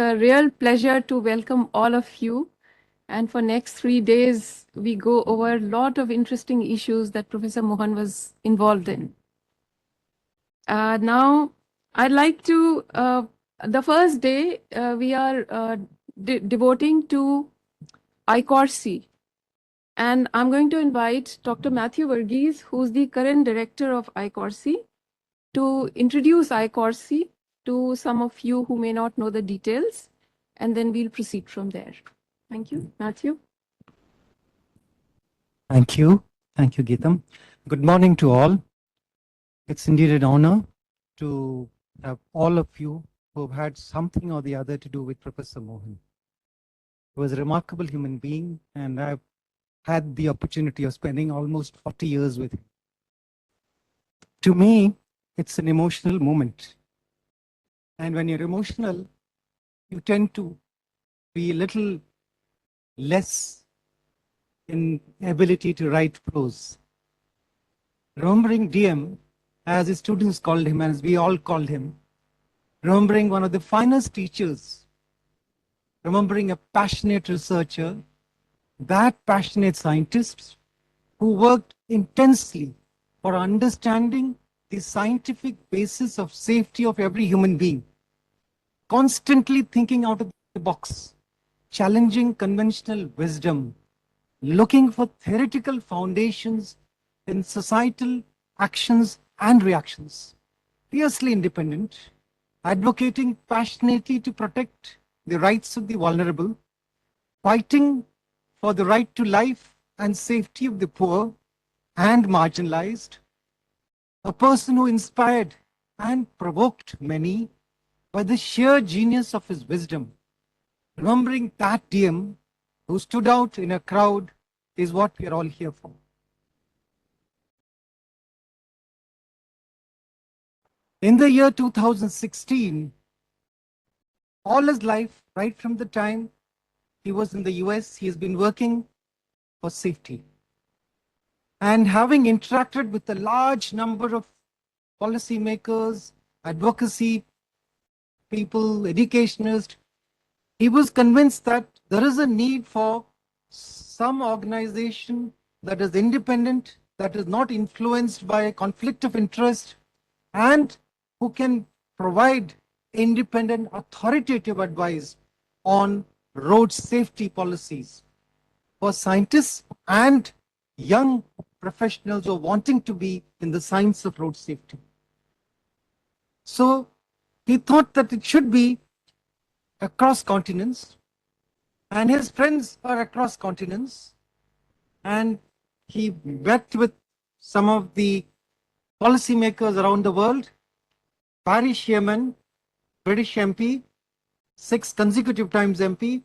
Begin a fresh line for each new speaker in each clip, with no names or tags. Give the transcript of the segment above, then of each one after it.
a real pleasure to welcome all of you. And for next 3 days, we go over a lot of interesting issues that Professor Mohan was involved in. Now, I'd like to, the first day, we are devoting to ICoRSI. And I'm going to invite Dr. Mathew Varghese, who's the current director of ICoRSI, to introduce ICoRSI to some of you who may not know the details, and then we'll proceed from there. Thank you. Mathew.
Thank you. Thank you, Geetam. Good morning to all. It's indeed an honor to have all of you who have had something or the other to do with Professor Mohan. He was a remarkable human being, and I've had the opportunity of spending almost 40 years with him. To me, it's an emotional moment. And when you're emotional, you tend to be a little less in ability to write prose. Remembering DM, as his students called him, as we all called him, remembering one of the finest teachers, remembering a passionate researcher, that passionate scientist who worked intensely for understanding the scientific basis of safety of every human being, constantly thinking out of the box, challenging conventional wisdom, looking for theoretical foundations in societal actions and reactions, fiercely independent, advocating passionately to protect the rights of the vulnerable, fighting for the right to life and safety of the poor and marginalized, a person who inspired and provoked many by the sheer genius of his wisdom. Remembering that DM who stood out in a crowd is what we are all here for. In the year 2016, all his life, right from the time he was in the US, he has been working for safety. And having interacted with a large number of policymakers, advocacy people, educationists, he was convinced that there is a need for some organization that is independent, that is not influenced by a conflict of interest, and who can provide independent, authoritative advice on road safety policies for scientists and young professionals who are wanting to be in the science of road safety. So he thought that it should be across continents, and his friends are across continents, and he met with some of the policymakers around the world. Barry Shearman, British MP, 6 consecutive times MP.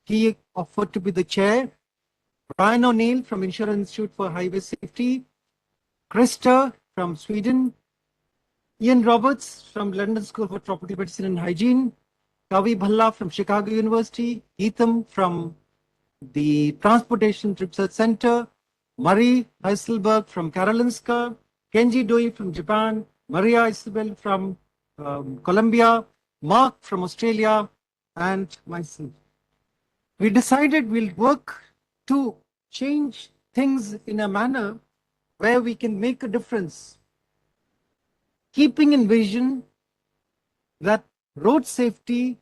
He offered to be the chair. Brian O'Neill from Insurance Institute for Highway Safety. Krista from Sweden. Ian Roberts from London School for Tropical Medicine and Hygiene. Kavi Bhalla from Chicago University. Geetam from the Transportation Research Center. Murray Heiselberg from Karolinska. Kenji Doi from Japan. Maria Isabel from Colombia. Mark from Australia. And myself. We decided we'll work to change things in a manner where we can make a difference, keeping in vision that road safety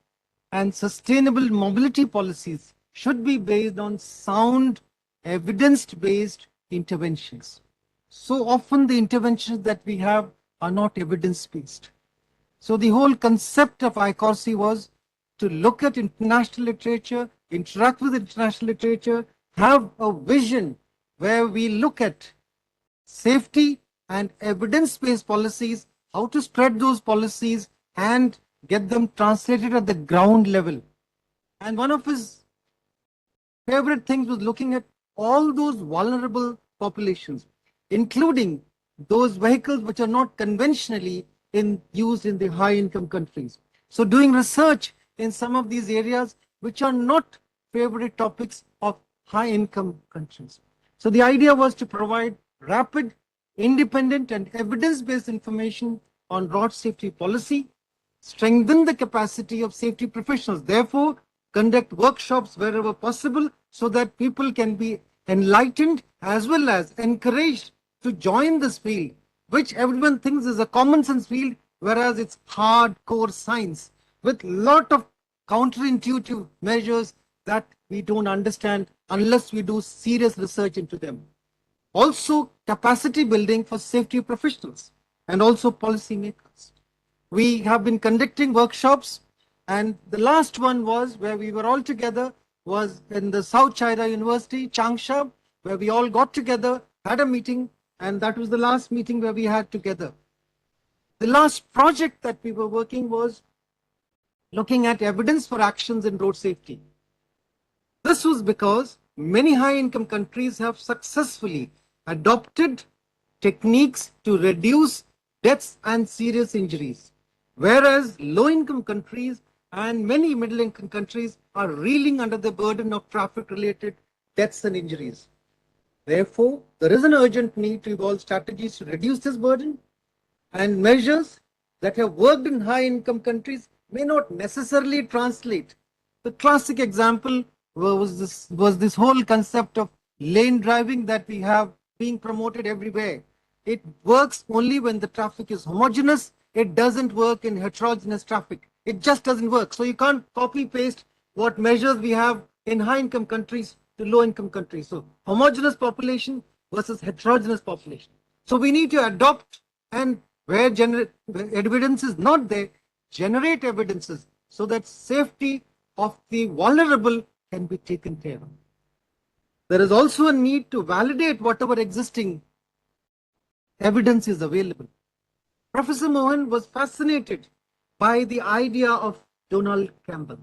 and sustainable mobility policies should be based on sound, evidence-based interventions. So often the interventions that we have are not evidence-based. So the whole concept of ICoRSI was to look at international literature, interact with international literature, have a vision where we look at safety and evidence-based policies, how to spread those policies and get them translated at the ground level. And one of his favorite things was looking at all those vulnerable populations, including those vehicles which are not conventionally used in the high-income countries. So doing research in some of these areas which are not favorite topics of high-income countries. So the idea was to provide rapid, independent, and evidence-based information on road safety policy, strengthen the capacity of safety professionals. Therefore, conduct workshops wherever possible so that people can be enlightened as well as encouraged to join this field, which everyone thinks is a common sense field, whereas it's hardcore science with lot of counterintuitive measures that we don't understand unless we do serious research into them. Also, capacity building for safety professionals and also policymakers. We have been conducting workshops, and the last one was where we were all together was in the South China University, Changsha, where we all got together, had a meeting, and that was the last meeting where we had together. The last project that we were working was looking at evidence for actions in road safety. This was because many high-income countries have successfully adopted techniques to reduce deaths and serious injuries, whereas low-income countries and many middle-income countries are reeling under the burden of traffic-related deaths and injuries. Therefore, there is an urgent need to evolve strategies to reduce this burden, and measures that have worked in high-income countries may not necessarily translate. The classic example was this whole concept of lane driving that we have being promoted everywhere. It works only when the traffic is homogeneous. It doesn't work in heterogeneous traffic. It just doesn't work. So you can't copy paste what measures we have in high income countries to low income countries. So homogeneous population versus heterogeneous population. So we need to adopt, and where evidence is not there, generate evidences so that safety of the vulnerable can be taken care of. There is also a need to validate whatever existing evidence is available. Professor Mohan was fascinated by the idea of Donald Campbell,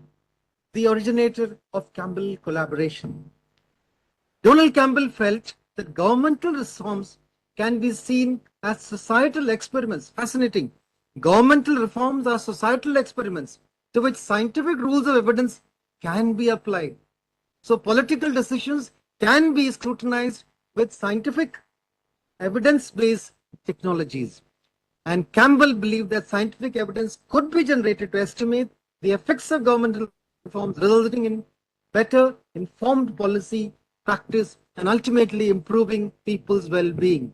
the originator of Campbell collaboration. Donald Campbell felt that governmental reforms can be seen as societal experiments. Fascinating. Governmental reforms are societal experiments to which scientific rules of evidence can be applied. So political decisions can be scrutinized with scientific evidence-based technologies. And Campbell believed that scientific evidence could be generated to estimate the effects of governmental reforms, resulting in better informed policy, practice, and ultimately improving people's well-being.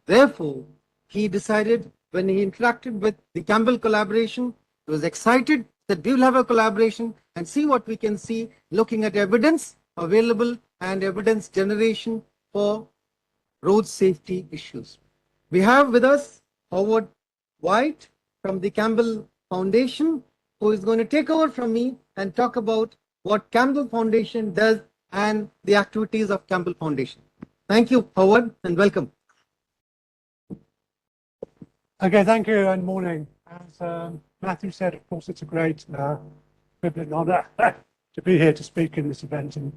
Therefore, he decided, when he interacted with the Campbell collaboration, he was excited that we will have a collaboration and see what we can see, looking at evidence available and evidence generation for road safety issues. We have with us Howard White from the Campbell Foundation, who is going to take over from me and talk about what Campbell Foundation does and the activities of Campbell Foundation. Thank you, Howard, and welcome.
Okay, thank you and morning. As Mathew said, of course, it's a great privilege and honour to be here to speak in this event in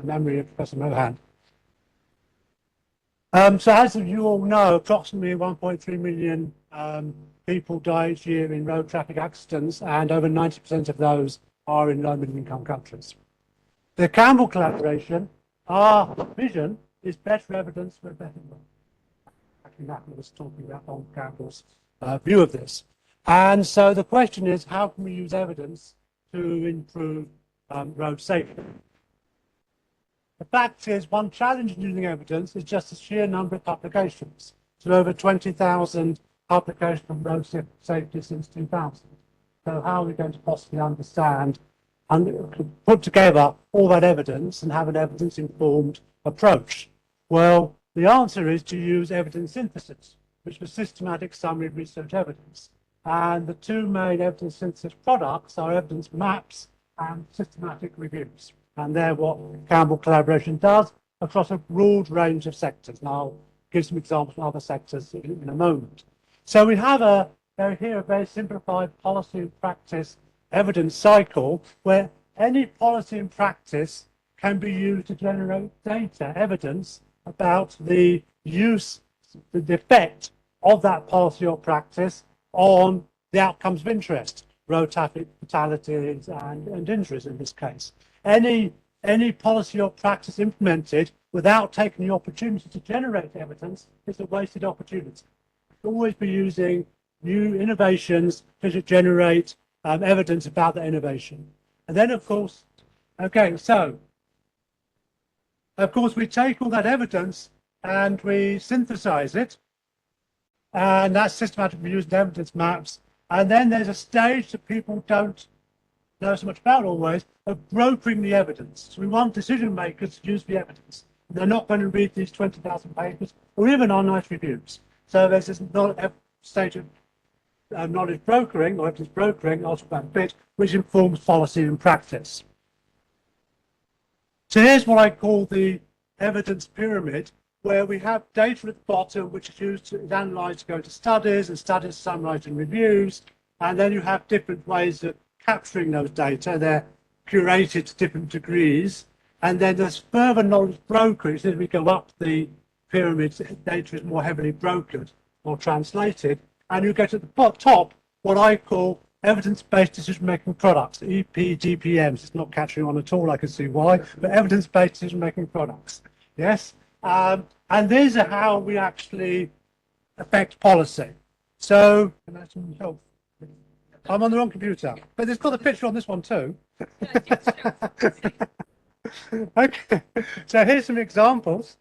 memory of Professor Mohan. So as you all know, approximately 1.3 million people die each year in road traffic accidents, and over 90% of those are in low and middle income countries. The Campbell collaboration, our vision is better evidence for a better world. Actually, Mathew was talking about on Campbell's view of this. And so the question is, how can we use evidence to improve road safety? The fact is, one challenge in using evidence is just the sheer number of publications. So over 20,000 publications on road safety since 2000. So how are we going to possibly understand and put together all that evidence and have an evidence-informed approach? Well, the answer is to use evidence synthesis, which was systematic summary research evidence. And the two main evidence synthesis products are evidence maps and systematic reviews. And they're what Campbell collaboration does across a broad range of sectors. And I'll give some examples from other sectors in a moment. So we have here a very simplified policy and practice evidence cycle where any policy and practice can be used to generate data, evidence about the use, the effect of that policy or practice on the outcomes of interest, road traffic fatalities and injuries in this case. Any policy or practice implemented without taking the opportunity to generate evidence is a wasted opportunity. Always be using new innovations that should generate evidence about that innovation. And then, of course, okay, so, of course, we take all that evidence and we synthesize it, and that's systematic reviews and evidence maps. And then there's a stage that people don't know so much about always, of brokering the evidence. So we want decision makers to use the evidence. They're not going to read these 20,000 papers or even our nice reviews. So there's this stage of knowledge brokering or evidence brokering, also about a bit, which informs policy and practice. So here's what I call the evidence pyramid, where we have data at the bottom, which is used to analyze to go to studies, and studies summarized in reviews. And then you have different ways of capturing those data. They're curated to different degrees. And then there's further knowledge brokerage. As we go up the pyramid, data is more heavily brokered or translated. And you get at the top what I call evidence-based decision-making products, EPDPMs. It's not catching on at all, I can see why, but evidence-based decision-making products. Yes? And these are how we actually affect policy. So, I'm on the wrong computer, but it's got a picture on this one too. Okay, so here's some examples.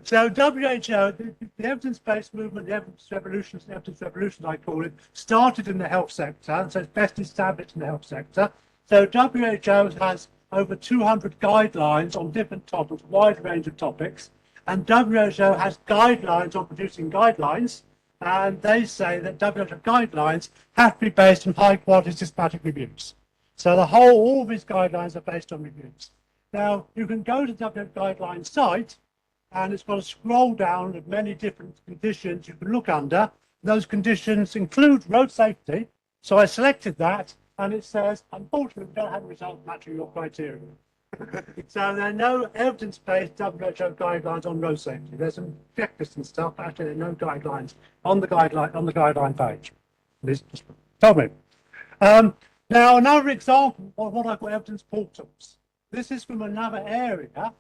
So WHO, the evidence-based movement, the evidence revolution, I call it, started in the health sector, so it's best established in the health sector. So WHO has over 200 guidelines on different topics, a wide range of topics, and WHO has guidelines on producing guidelines, and they say that WHO guidelines have to be based on high-quality systematic reviews. So all these guidelines are based on reviews. Now, you can go to the WHO guidelines site, and it's got a scroll down of many different conditions you can look under. Those conditions include road safety. So I selected that, and it says, unfortunately, we don't have a result matching your criteria. So there are no evidence-based WHO guidelines on road safety. There's some checklists and stuff, but actually there are no guidelines on the guideline page. This just told me. Now another example of what I call evidence portals. This is from another area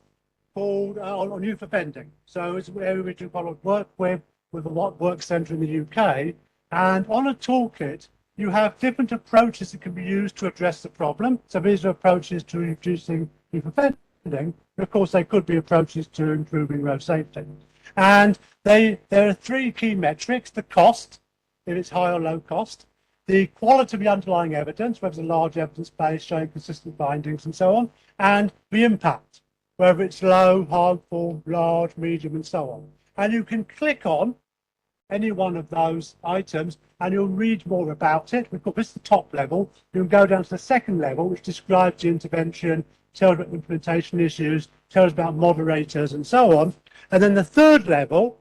called on youth offending. So it's an area we do quite a lot of work with a work centre in the UK. And on a toolkit, you have different approaches that can be used to address the problem. So these are approaches to reducing youth offending. Of course, they could be approaches to improving road safety. And there are three key metrics: the cost, if it's high or low cost; the quality of the underlying evidence, whether it's a large evidence base showing consistent findings and so on; and the impact, whether it's low, harmful, large, medium, and so on. And you can click on any one of those items and you'll read more about it. We've got this is the top level. You can go down to the second level, which describes the intervention, tells about implementation issues, tells about moderators and so on. And then the third level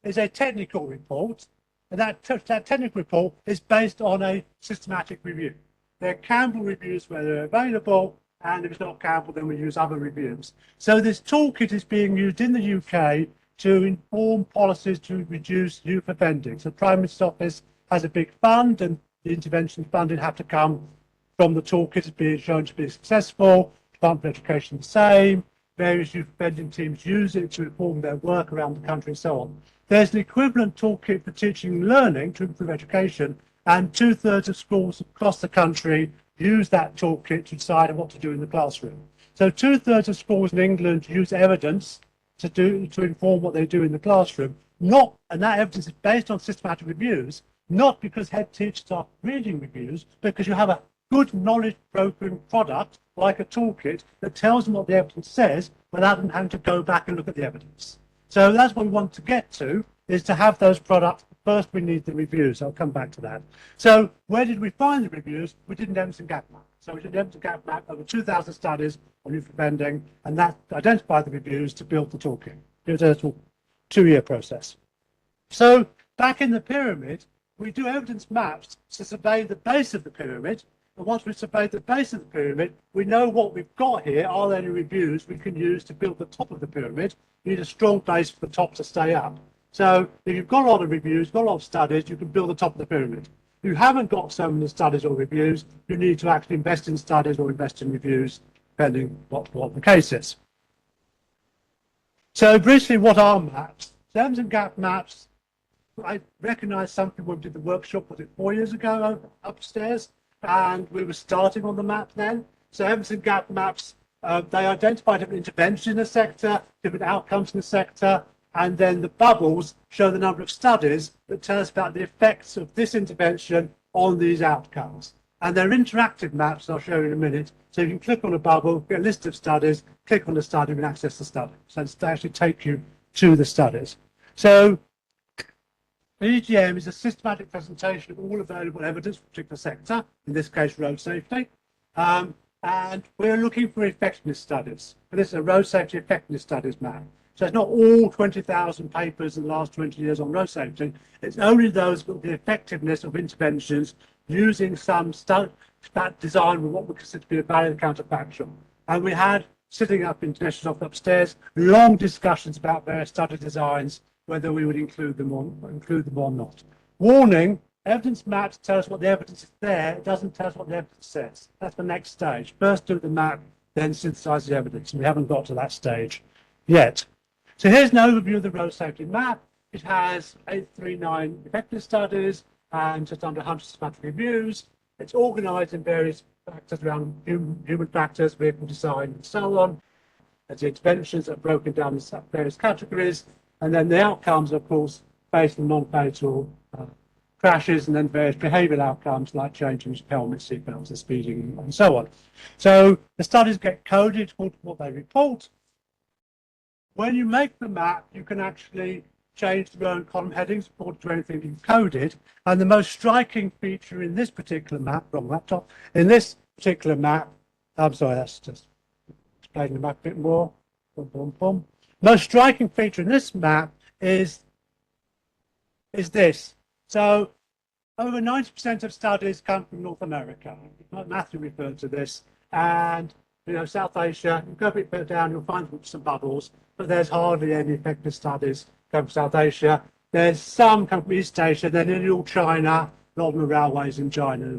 is a technical report. And that technical report is based on a systematic review. There are Campbell reviews where they're available, and if it's not Campbell, then we use other reviews. So this toolkit is being used in the UK to inform policies to reduce youth offending. So the Prime Minister's Office has a big fund, and the intervention funding have to come from the toolkit as being shown to be successful. Department of Education the same. Various youth offending teams use it to inform their work around the country and so on. There's an equivalent toolkit for teaching and learning to improve education, and 2/3 of schools across the country use that toolkit to decide on what to do in the classroom. So 2/3 of schools in England use evidence to inform what they do in the classroom, and that evidence is based on systematic reviews, not because head teachers are reading reviews, because you have a good knowledge brokering product like a toolkit that tells them what the evidence says without them having to go back and look at the evidence. So that's what we want to get to, is to have those products. First, we need the reviews. I'll come back to that. So where did we find the reviews? We did an evidence gap map. So we did an evidence gap map over 2,000 studies on youth offending, and that identified the reviews to build the toolkit. It was a 2-year process. So back in the pyramid, we do evidence maps to survey the base of the pyramid. And once we've surveyed the base of the pyramid, we know what we've got here. Are there any reviews we can use to build the top of the pyramid? You need a strong base for the top to stay up. So if you've got a lot of reviews, got a lot of studies, you can build the top of the pyramid. If you haven't got so many studies or reviews, you need to actually invest in studies or invest in reviews, depending what the case is. So briefly, what are maps? Evidence gap maps I recognise some people did the workshop, was it 4 years ago upstairs, and we were starting on the map then. So evidence and gap maps, they identify different interventions in the sector, different outcomes in the sector, and then the bubbles show the number of studies that tell us about the effects of this intervention on these outcomes. And they're interactive maps, I'll show you in a minute. So you can click on a bubble, get a list of studies, click on the study and access the study. So it's to actually take you to the studies. So EGM is a systematic presentation of all available evidence for a particular sector, in this case road safety. And we're looking for effectiveness studies. And this is a road safety effectiveness studies map. So it's not all 20,000 papers in the last 20 years on road safety. It's only those with the effectiveness of interventions using some design with what we consider to be a valid counterfactual. And we had, sitting up in Dinesh's office upstairs, long discussions about various study designs, whether we would include them or not. Warning, evidence maps tell us what the evidence is there, it doesn't tell us what the evidence says. That's the next stage. First do the map, then synthesize the evidence. And we haven't got to that stage yet. So here's an overview of the road safety map. It has 839 effectiveness studies and just under 100 systematic reviews. It's organized in various factors around human factors, vehicle design, and so on. As the interventions are broken down in various categories. And then the outcomes, of course, based on non-fatal crashes, and then various behavioural outcomes like changing helmets, seatbelts, and speeding, and so on. So the studies get coded according to what they report. When you make the map, you can actually change the row and column headings according to anything you've coded. And the most striking feature in this particular map, wrong laptop, in this particular map, I'm sorry, that's just explaining the map a bit more. Boom, boom, boom. Most striking feature in this map is this. So over 90% of studies come from North America. Mathew referred to this. And, you know, South Asia, you go a bit further down, you'll find some bubbles, but there's hardly any effective studies come from South Asia. There's some come from East Asia, then in all China, a lot of the railways in China,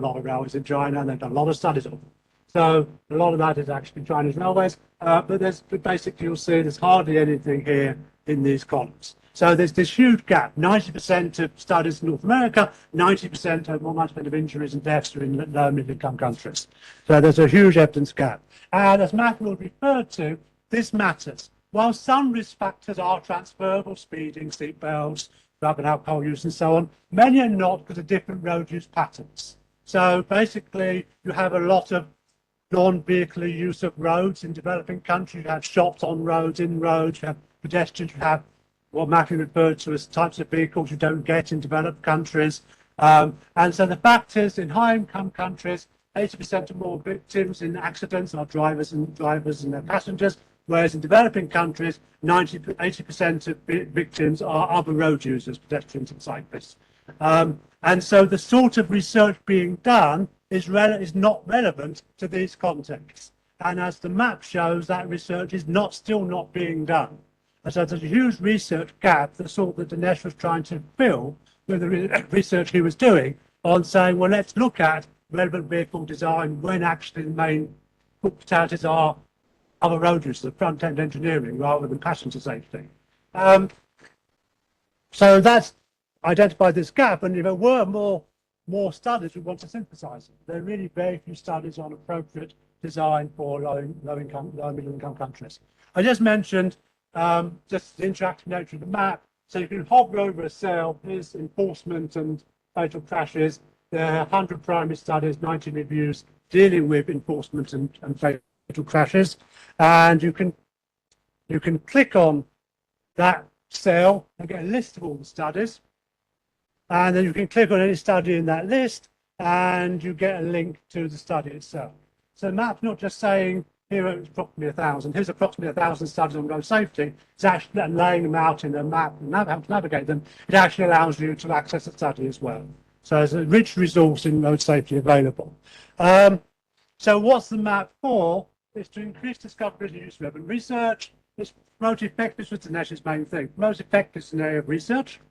and they've done a lot of studies of them. So a lot of that is actually Chinese railways, but basically you'll see there's hardly anything here in these columns. So there's this huge gap. 90% of studies in North America, 90% more 90% of injuries and deaths are in low middle income countries. So there's a huge evidence gap. And as Mathew referred to, this matters. While some risk factors are transferable, speeding, seatbelts, drug and alcohol use and so on, many are not because of different road use patterns. So basically you have a lot of non-vehicular use of roads in developing countries. You have shops on roads, in roads, you have pedestrians, you have what Mathew referred to as types of vehicles you don't get in developed countries. And so the fact is, in high-income countries, 80% or more victims in accidents are drivers and their passengers, whereas in developing countries, 80% of victims are other road users, pedestrians and cyclists. And so the sort of research being done is not relevant to these contexts. And as the map shows, that research is still not being done. And so there's a huge research gap, the sort that Dinesh was trying to fill with the research he was doing on saying, well, let's look at relevant vehicle design when actually the main fatalities are other road users, front-end engineering rather than passenger safety. So that's identified this gap, and if there were more studies, we want to synthesize them. There are really very few studies on appropriate design for low middle income countries. I just mentioned just the interactive nature of the map. So you can hover over a cell. Here's enforcement and fatal crashes. There are 100 primary studies, 90 reviews dealing with enforcement and fatal crashes. And you can click on that cell and get a list of all the studies. And then you can click on any study in that list and you get a link to the study itself. So the map's not just saying, here it's approximately 1,000, here's approximately 1,000 studies on road safety. It's actually laying them out in a map and how to navigate them. It actually allows you to access the study as well. So there's a rich resource in road safety available. So what's the map for? It's to increase discovery and use of relevant research. It's promote effectiveness, which is Dinesh's main thing. Promote effectiveness in the area of research.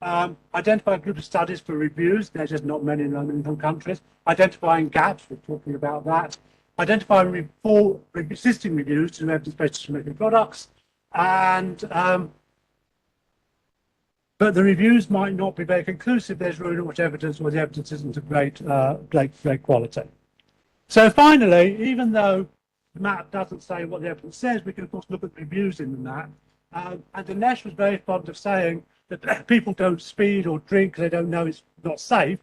Identify a group of studies for reviews. There's just not many in low-income countries. Identifying gaps, we're talking about that. Identifying existing reviews to evidence-based decision-making products. And but the reviews might not be very conclusive. There's really not much evidence, or the evidence isn't of great quality. So finally, even though the map doesn't say what the evidence says, we can of course look at the reviews in the map. And Dinesh was very fond of saying that people don't speed or drink, they don't know it's not safe.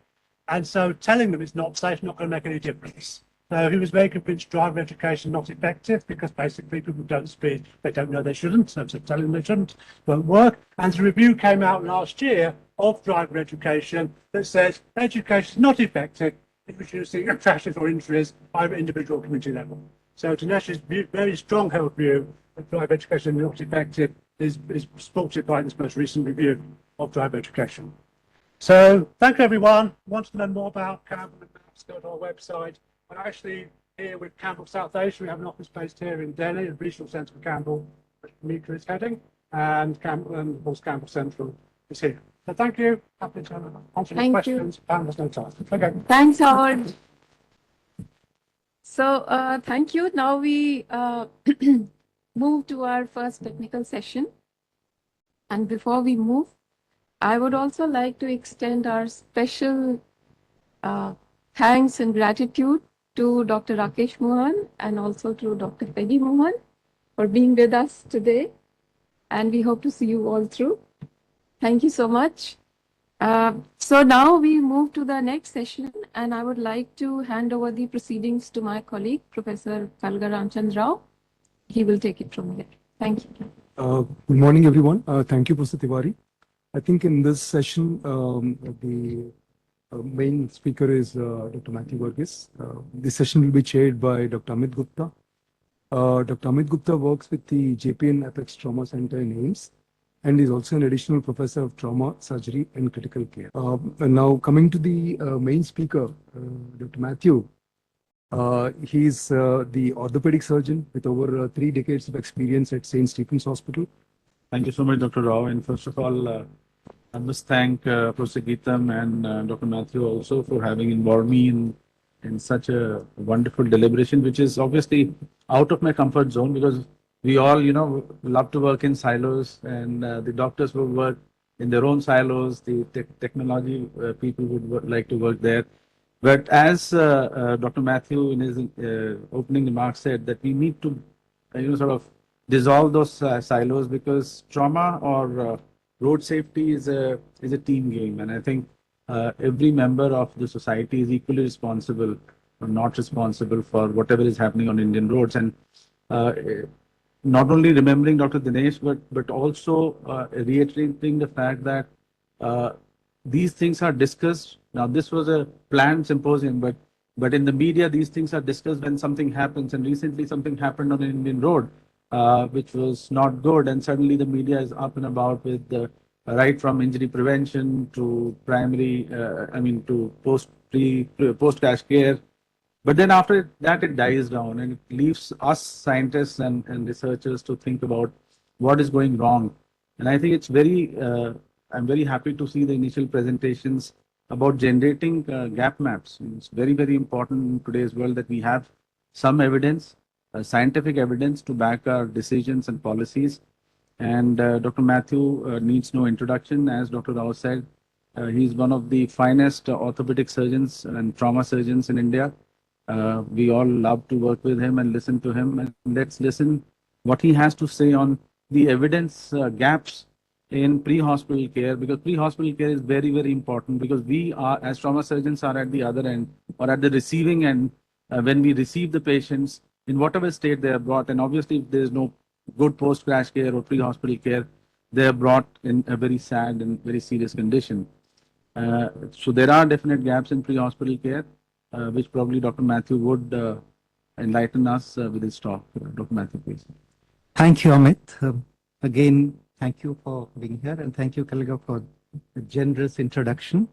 And so telling them it's not safe is not going to make any difference. So he was very convinced driver education not effective because basically people don't speed, they don't know they shouldn't, so telling them they shouldn't won't work. And the review came out last year of driver education that says education is not effective in reducing crashes or injuries either individual or community level. So Dinesh's very strong held view that driver education is not effective is supported by this most recent review of driver education. So thank you everyone. Want to learn more about Campbell and maps, go to our website. We're actually here with Campbell South Asia. We have an office based here in Delhi, the regional centre for Campbell, which Mika is heading, and of course Campbell Central is here. So thank you. Happy to answer any questions. There's no time. Okay.
Thanks, Howard. So thank you. Now we move to our first technical session. And before we move, I would also like to extend our special thanks and gratitude to Dr. Rakesh Mohan and also to Dr. Peggy Mohan for being with us today. And we hope to see you all through. Thank you so much. So now we move to the next session, and I would like to hand over the proceedings to my colleague, Professor Kalga Ramchandra Rao. He will take it from here. Thank you.
Good morning, everyone. Thank you, Professor Tiwari. I think in this session, the main speaker is Dr. Mathew Varghese. This session will be chaired by Dr. Amit Gupta. Dr. Amit Gupta works with the JPN Apex Trauma Center in AIIMS and is also an additional professor of trauma, surgery, and critical care. And now coming to the main speaker, Dr. Mathew. He's the orthopedic surgeon with over 3 decades of experience at St. Stephen's Hospital.
Thank you so much, Dr. Rao. And first of all, I must thank Professor Geetam and Dr. Mathew also for having involved me in such a wonderful deliberation, which is obviously out of my comfort zone because we all, love to work in silos, and the doctors will work in their own silos. The technology people would like to work there. But as Dr. Mathew in his opening remarks said, that we need to, sort of dissolve those silos because trauma or road safety is a team game, and I think every member of the society is equally responsible or not responsible for whatever is happening on Indian roads. And not only remembering Dr. Dinesh, but also reiterating the fact that these things are discussed. Now, this was a planned symposium, but in the media, these things are discussed when something happens. And recently, something happened on an Indian road, which was not good. And suddenly, the media is up and about with right from injury prevention to primary, to post-crash care. But then after that, it dies down and it leaves us scientists and researchers to think about what is going wrong. And I think it's I'm very happy to see the initial presentations about generating gap maps. It's very, very important in today's world that we have some evidence, scientific evidence to back our decisions and policies. And Dr. Mathew needs no introduction. As Dr. Rao said, he's one of the finest orthopedic surgeons and trauma surgeons in India. We all love to work with him and listen to him. And let's listen what he has to say on the evidence gaps in pre-hospital care, because pre-hospital care is very, very important, because we are, as trauma surgeons, are at the other end or at the receiving end when we receive the patients in whatever state they are brought. And obviously, if there is no good post-crash care or pre-hospital care, they are brought in a very sad and very serious condition. So there are definite gaps in pre-hospital care, which probably Dr. Mathew would enlighten us with his talk. Dr. Mathew, please.
Thank you, Amit. Again, thank you for being here, and thank you, Kalga, for the generous introduction.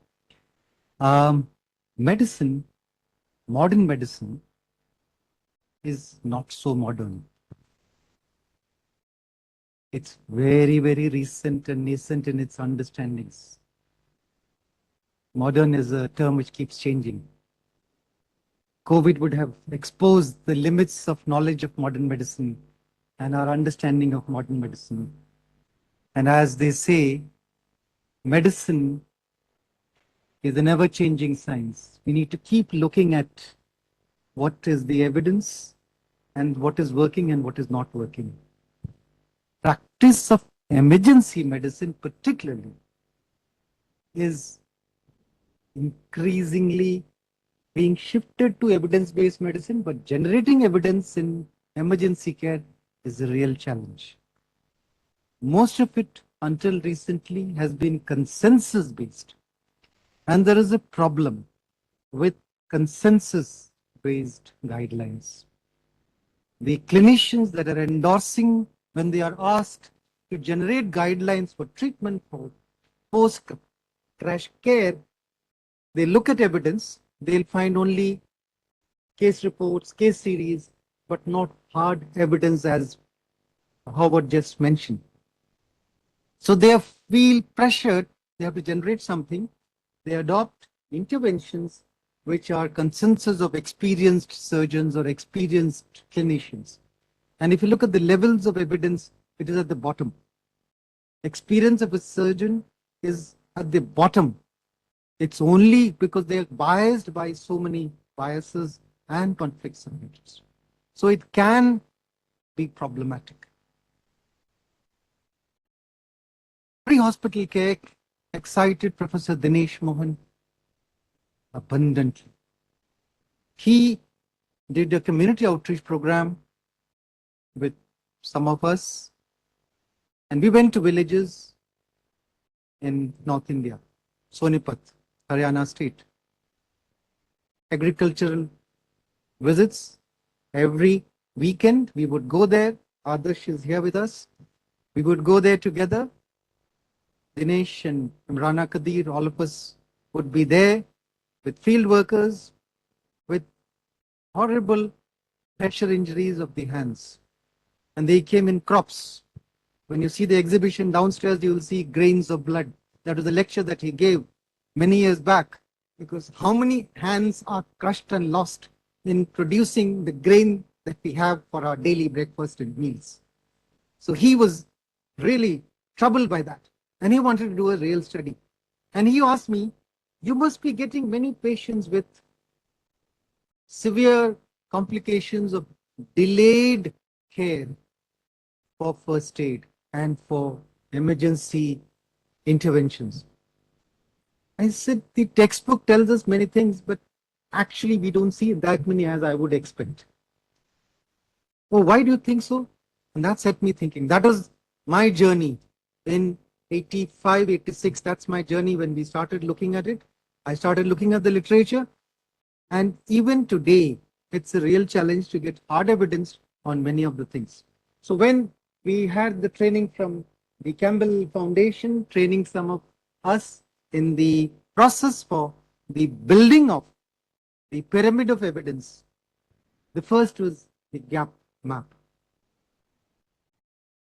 Medicine, modern medicine, is not so modern. It's very, very recent and nascent in its understandings. Modern is a term which keeps changing. COVID would have exposed the limits of knowledge of modern medicine and our understanding of modern medicine. And as they say, medicine is an ever-changing science. We need to keep looking at what is the evidence and what is working and what is not working. Practice of emergency medicine particularly is increasingly being shifted to evidence-based medicine, but generating evidence in emergency care is a real challenge. Most of it until recently has been consensus-based, and there is a problem with consensus-based guidelines. The clinicians that are endorsing, when they are asked to generate guidelines for treatment for post-crash care, they look at evidence, they'll find only case reports, case series, but not hard evidence as Howard just mentioned. So they feel pressured, they have to generate something, they adopt interventions which are consensus of experienced surgeons or experienced clinicians. And if you look at the levels of evidence, it is at the bottom. Experience of a surgeon is at the bottom. It's only because they are biased by so many biases and conflicts of interest. So it can be problematic. Pre-hospital care excited Professor Dinesh Mohan abundantly. He did a community outreach program with some of us, and we went to villages in North India, Sonipat, Haryana state. Agricultural visits every weekend. We would go there. Adarsh is here with us. We would go there together. Dinesh and Imrana Kadir, all of us would be there with field workers with horrible pressure injuries of the hands. And they came in crops. When you see the exhibition downstairs, you will see grains of blood. That was a lecture that he gave many years back, because how many hands are crushed and lost in producing the grain that we have for our daily breakfast and meals. So he was really troubled by that, and he wanted to do a real study. And he asked me, you must be getting many patients with severe complications of delayed care for first aid and for emergency interventions. I said, the textbook tells us many things, but actually we don't see that many as I would expect. Oh, why do you think so? And that set me thinking. That was my journey in 85, 86. That's my journey when we started looking at it. I started looking at the literature, and even today, it's a real challenge to get hard evidence on many of the things. So when we had the training from the Campbell Foundation, training some of us in the process for the building of the pyramid of evidence, the first was the gap map.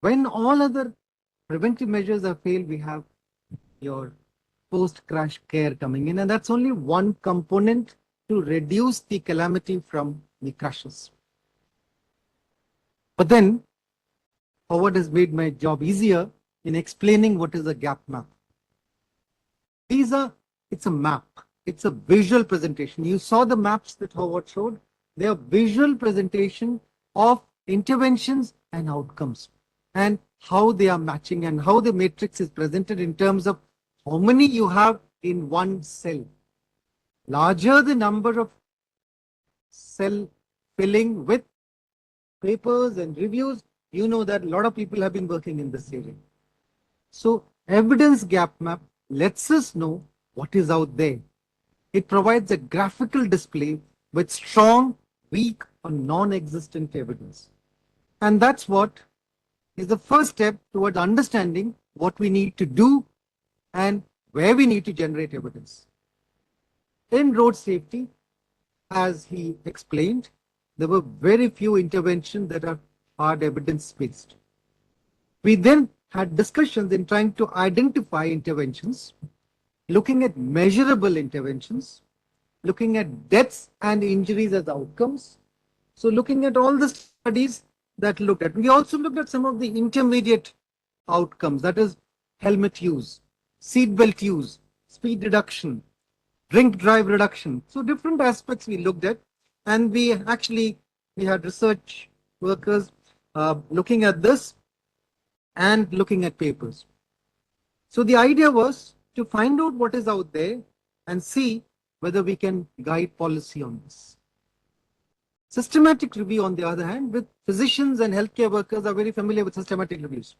When all other preventive measures have failed, we have your post-crash care coming in, and that's only one component to reduce the calamity from the crashes. But then, Howard has made my job easier in explaining what is a gap map. It's a map. It's a visual presentation. You saw the maps that Howard showed. They are visual presentation of interventions and outcomes, and how they are matching, and how the matrix is presented in terms of how many you have in one cell. Larger the number of cell filling with papers and reviews, you know that a lot of people have been working in this area. So evidence gap map lets us know what is out there. It provides a graphical display with strong, weak, or non-existent evidence. And that's what is the first step towards understanding what we need to do and where we need to generate evidence. In road safety, as he explained, there were very few interventions that are hard evidence-based. We then had discussions in trying to identify interventions, looking at measurable interventions, looking at deaths and injuries as outcomes. So looking at all the studies that looked at. We also looked at some of the intermediate outcomes, that is helmet use, seat belt use, speed reduction, drink drive reduction. So different aspects we looked at, and we had research workers looking at this and looking at papers. So the idea was to find out what is out there and see whether we can guide policy on this. Systematic review, on the other hand, with physicians and healthcare workers are very familiar with systematic reviews.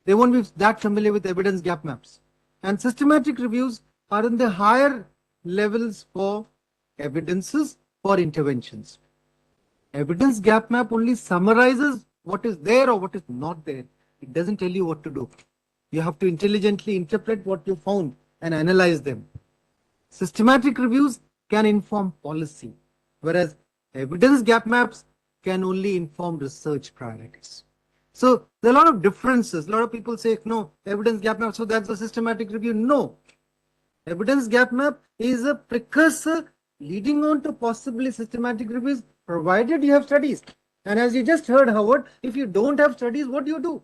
They won't be that familiar with evidence gap maps. And systematic reviews are in the higher levels for evidences for interventions. Evidence gap map only summarizes what is there or what is not there. It doesn't tell you what to do. You have to intelligently interpret what you found and analyze them. Systematic reviews can inform policy, whereas evidence gap maps can only inform research priorities. So there are a lot of differences. A lot of people say, no, evidence gap map, so that's a systematic review. No. Evidence gap map is a precursor leading on to possibly systematic reviews, provided you have studies. And as you just heard, Howard, if you don't have studies, what do? You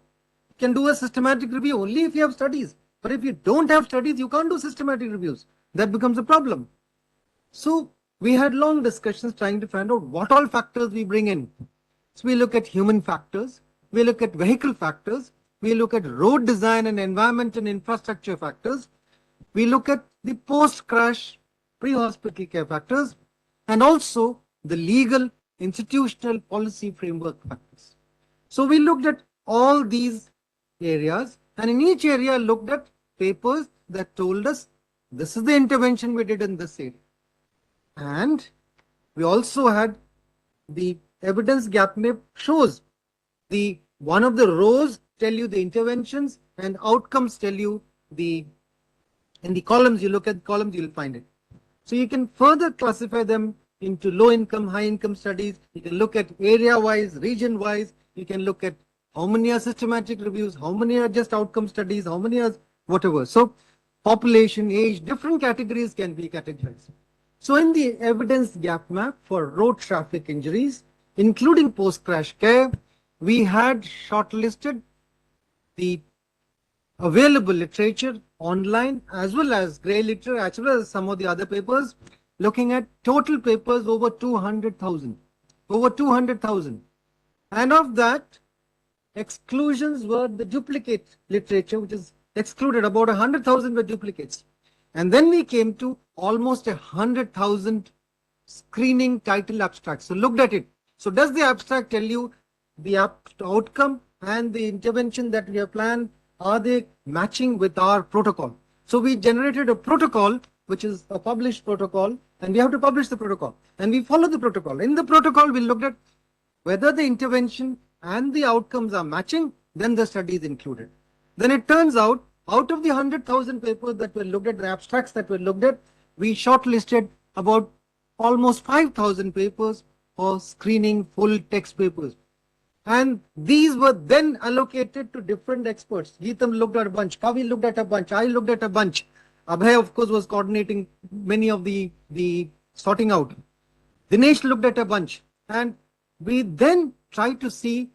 can do a systematic review only if you have studies. But if you don't have studies, you can't do systematic reviews. That becomes a problem. So we had long discussions trying to find out what all factors we bring in. So we look at human factors, we look at vehicle factors, we look at road design and environment and infrastructure factors, we look at the post-crash pre-hospital care factors, and also the legal institutional policy framework factors. So we looked at all these areas, and in each area looked at papers that told us this is the intervention we did in this area. And we also had the evidence gap map shows the one of the rows tell you the interventions and outcomes tell you in the columns. You look at columns, you'll find it. So you can further classify them into low income, high income studies. You can look at area wise, region wise. You can look at how many are systematic reviews, how many are just outcome studies, how many are whatever. So population, age, different categories can be categorized. So in the evidence gap map for road traffic injuries, including post-crash care, we had shortlisted the available literature online as well as grey literature, as well as some of the other papers, looking at total papers over 200,000. Over 200,000. And of that, exclusions were the duplicate literature, which is excluded. About 100,000 were duplicates. And then we came to almost 100,000 screening title abstracts. So looked at it. So does the abstract tell you the outcome and the intervention that we have planned? Are they matching with our protocol? So we generated a protocol, which is a published protocol, and we have to publish the protocol. And we follow the protocol. In the protocol, we looked at whether the intervention and the outcomes are matching, then the study is included. Then it turns out of the 100,000 papers that were looked at, the abstracts that were looked at, we shortlisted about almost 5,000 papers for screening full text papers. And these were then allocated to different experts. Geetam looked at a bunch, Kavi looked at a bunch, I looked at a bunch. Abhay, of course, was coordinating many of the sorting out. Dinesh looked at a bunch. And we then tried to see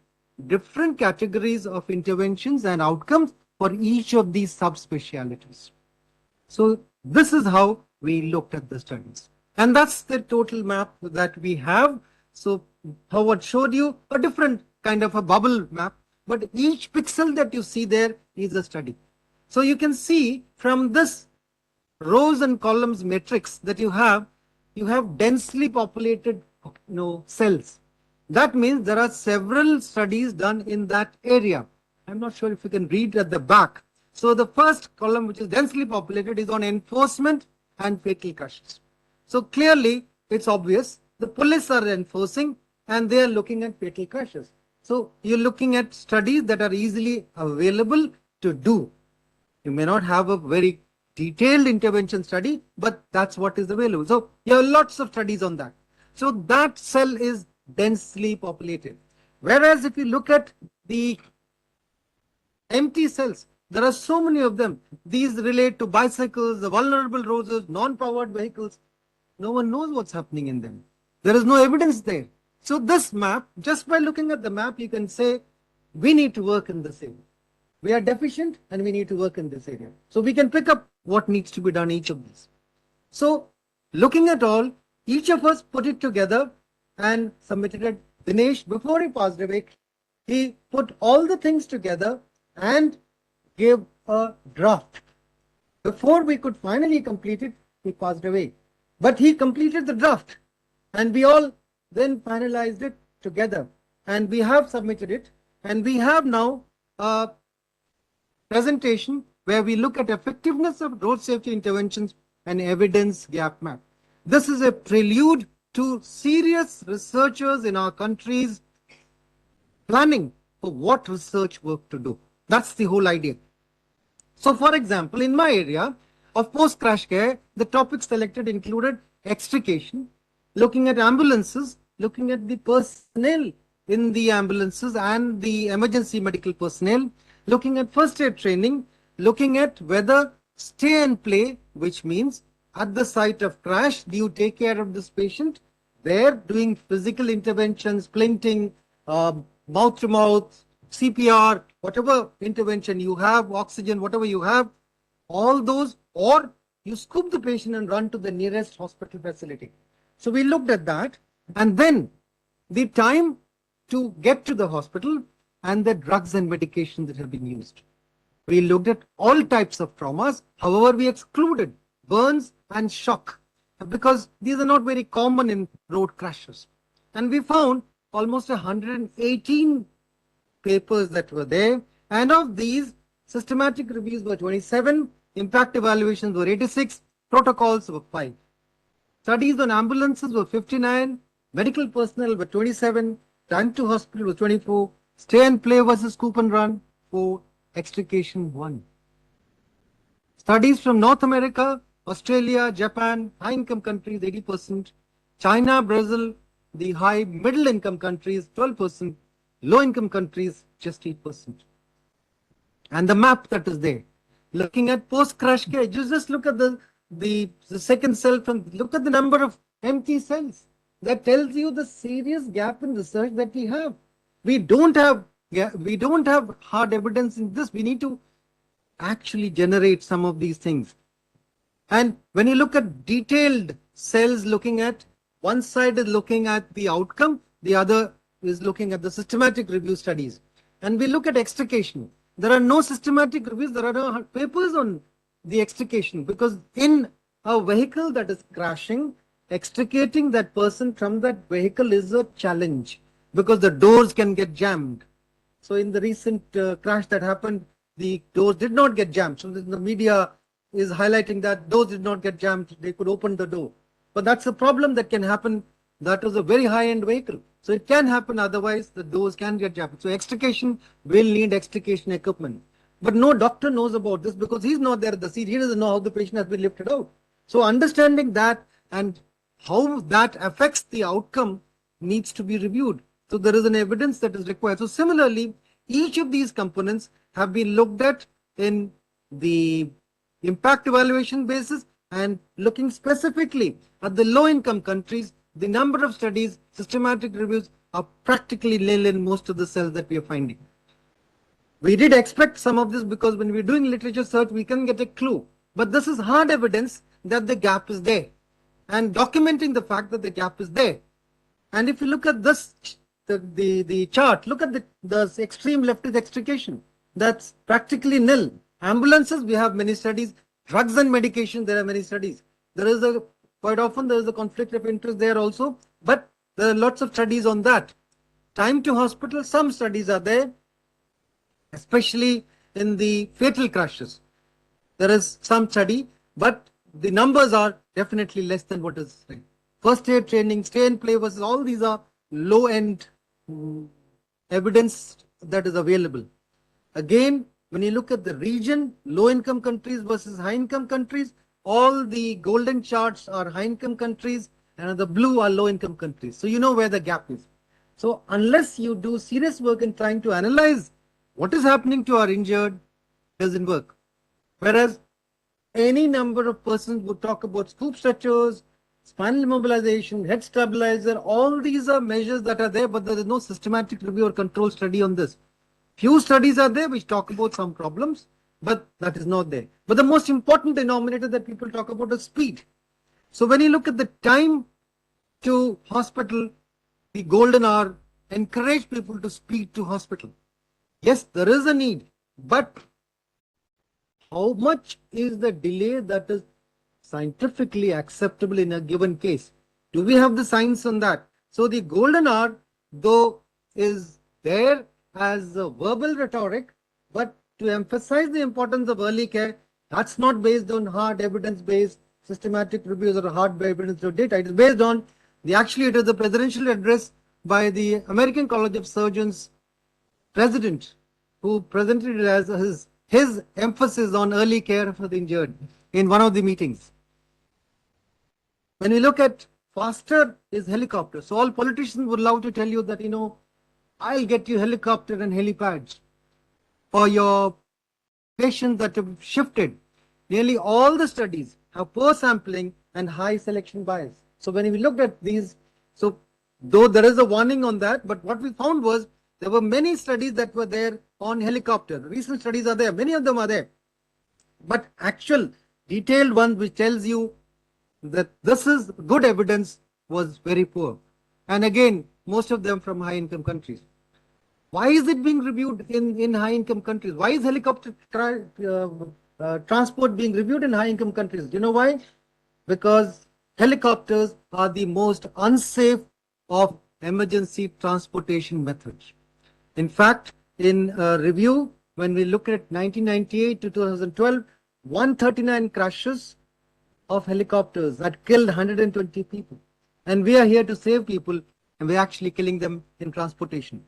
different categories of interventions and outcomes for each of these subspecialties. So this is how we looked at the studies. And that's the total map that we have. So Howard showed you a different kind of a bubble map, but each pixel that you see there is a study. So you can see from this rows and columns matrix that you have densely populated cells. That means there are several studies done in that area. I'm not sure if you can read at the back. So the first column, which is densely populated, is on enforcement and fatal crashes. So clearly, it's obvious. The police are enforcing and they are looking at fatal crashes. So you're looking at studies that are easily available to do. You may not have a very detailed intervention study, but that's what is available. So you have lots of studies on that. So that cell is densely populated. Whereas if you look at the empty cells, there are so many of them. These relate to bicycles, the vulnerable roads, non-powered vehicles. No one knows what's happening in them. There is no evidence there. So this map, just by looking at the map, you can say, we need to work in this area. we are deficient and we need to work in this area. So we can pick up what needs to be done each of these. So looking at all, each of us put it together and submitted it. Dinesh, before he passed away, he put all the things together and gave a draft. Before we could finally complete it, he passed away. But he completed the draft and we all then finalized it together and we have submitted it, and we have now a presentation where we look at effectiveness of road safety interventions and evidence gap map. This is a prelude to serious researchers in our countries planning for what research work to do. That's the whole idea. So for example, in my area of post-crash care, the topics selected included extrication, looking at ambulances, looking at the personnel in the ambulances and the emergency medical personnel, looking at first aid training, looking at whether stay and play, which means at the site of crash, do you take care of this patient? There doing physical interventions, splinting, mouth to mouth, CPR, whatever intervention you have, oxygen, whatever you have, all those, or you scoop the patient and run to the nearest hospital facility. So we looked at that, and then the time to get to the hospital and the drugs and medication that have been used. We looked at all types of traumas. However, we excluded burns and shock because these are not very common in road crashes. And we found almost 118 papers that were there. And of these, systematic reviews were 27, impact evaluations were 86, protocols were 5. Studies on ambulances were 59, medical personnel were 27, time to hospital was 24, stay and play versus scoop and run 4, extrication 1. Studies from North America, Australia, Japan, high income countries 80%, China, Brazil, the high middle income countries 12%, low income countries just 8%. And the map that is there, looking at post crash care, just look at the second cell from, look at the number of empty cells. That tells you the serious gap in research that we have. We don't have hard evidence in this. We need to actually generate some of these things. And when you look at detailed cells, looking at one side is looking at the outcome, the other is looking at the systematic review studies. And we look at extrication. There are no systematic reviews, there are no papers on the extrication, because in a vehicle that is crashing, extricating that person from that vehicle is a challenge because the doors can get jammed. So in the recent crash that happened, the doors did not get jammed. So the media is highlighting that doors did not get jammed. They could open the door. But that's a problem that can happen. That was a very high-end vehicle. So it can happen, otherwise the doors can get jammed. So extrication will need extrication equipment. But no doctor knows about this because he's not there at the seat. He doesn't know how the patient has been lifted out. So understanding that and how that affects the outcome needs to be reviewed. So there is an evidence that is required. So similarly, each of these components have been looked at in the impact evaluation basis and looking specifically at the low income countries. The number of studies, systematic reviews are practically nil in most of the cells that we are finding. We did expect some of this because when we're doing literature search, we can get a clue. But this is hard evidence that the gap is there and documenting the fact that the gap is there. And if you look at this, the chart, look at the extreme left is extrication. That's practically nil. Ambulances, we have many studies. Drugs and medication, there are many studies. Quite often there is a conflict of interest there also, but there are lots of studies on that. Time to hospital, some studies are there, especially in the fatal crashes. There is some study, but the numbers are definitely less than what is right. First aid training, stay and play versus all these are low end evidence that is available. Again, when you look at the region, low income countries versus high income countries, all the golden charts are high income countries and the blue are low income countries. So you know where the gap is. So unless you do serious work in trying to analyze what is happening to our injured, it doesn't work. Whereas any number of persons would talk about scoop stretchers, spinal immobilization, head stabilizer, all these are measures that are there, but there is no systematic review or control study on this. Few studies are there which talk about some problems, but that is not there. But the most important denominator that people talk about is speed. So when you look at the time to hospital, the golden hour, encourage people to speed to hospital. Yes, there is a need, but how much is the delay that is scientifically acceptable in a given case? Do we have the science on that? So the golden hour, though, is there as a verbal rhetoric, but to emphasize the importance of early care, that's not based on hard evidence-based systematic reviews or hard evidence-based data. It is based on actually it is the presidential address by the American College of Surgeons president, who presented it as his emphasis on early care for the injured in one of the meetings. When we look at faster is helicopter. So all politicians would love to tell you that, I'll get you helicopter and helipads for your patients that have shifted. Nearly all the studies have poor sampling and high selection bias. So when we looked at these, so though there is a warning on that, but what we found was there were many studies that were there on helicopter. Recent studies are there, many of them are there. But actual detailed ones which tells you that this is good evidence was very poor. And again, most of them from high income countries. Why is it being reviewed in high income countries? Why is helicopter transport being reviewed in high income countries? Do you know why? Because helicopters are the most unsafe of emergency transportation methods. In fact, in a review, when we look at 1998 to 2012, 139 crashes of helicopters that killed 120 people. And we are here to save people, and we're actually killing them in transportation.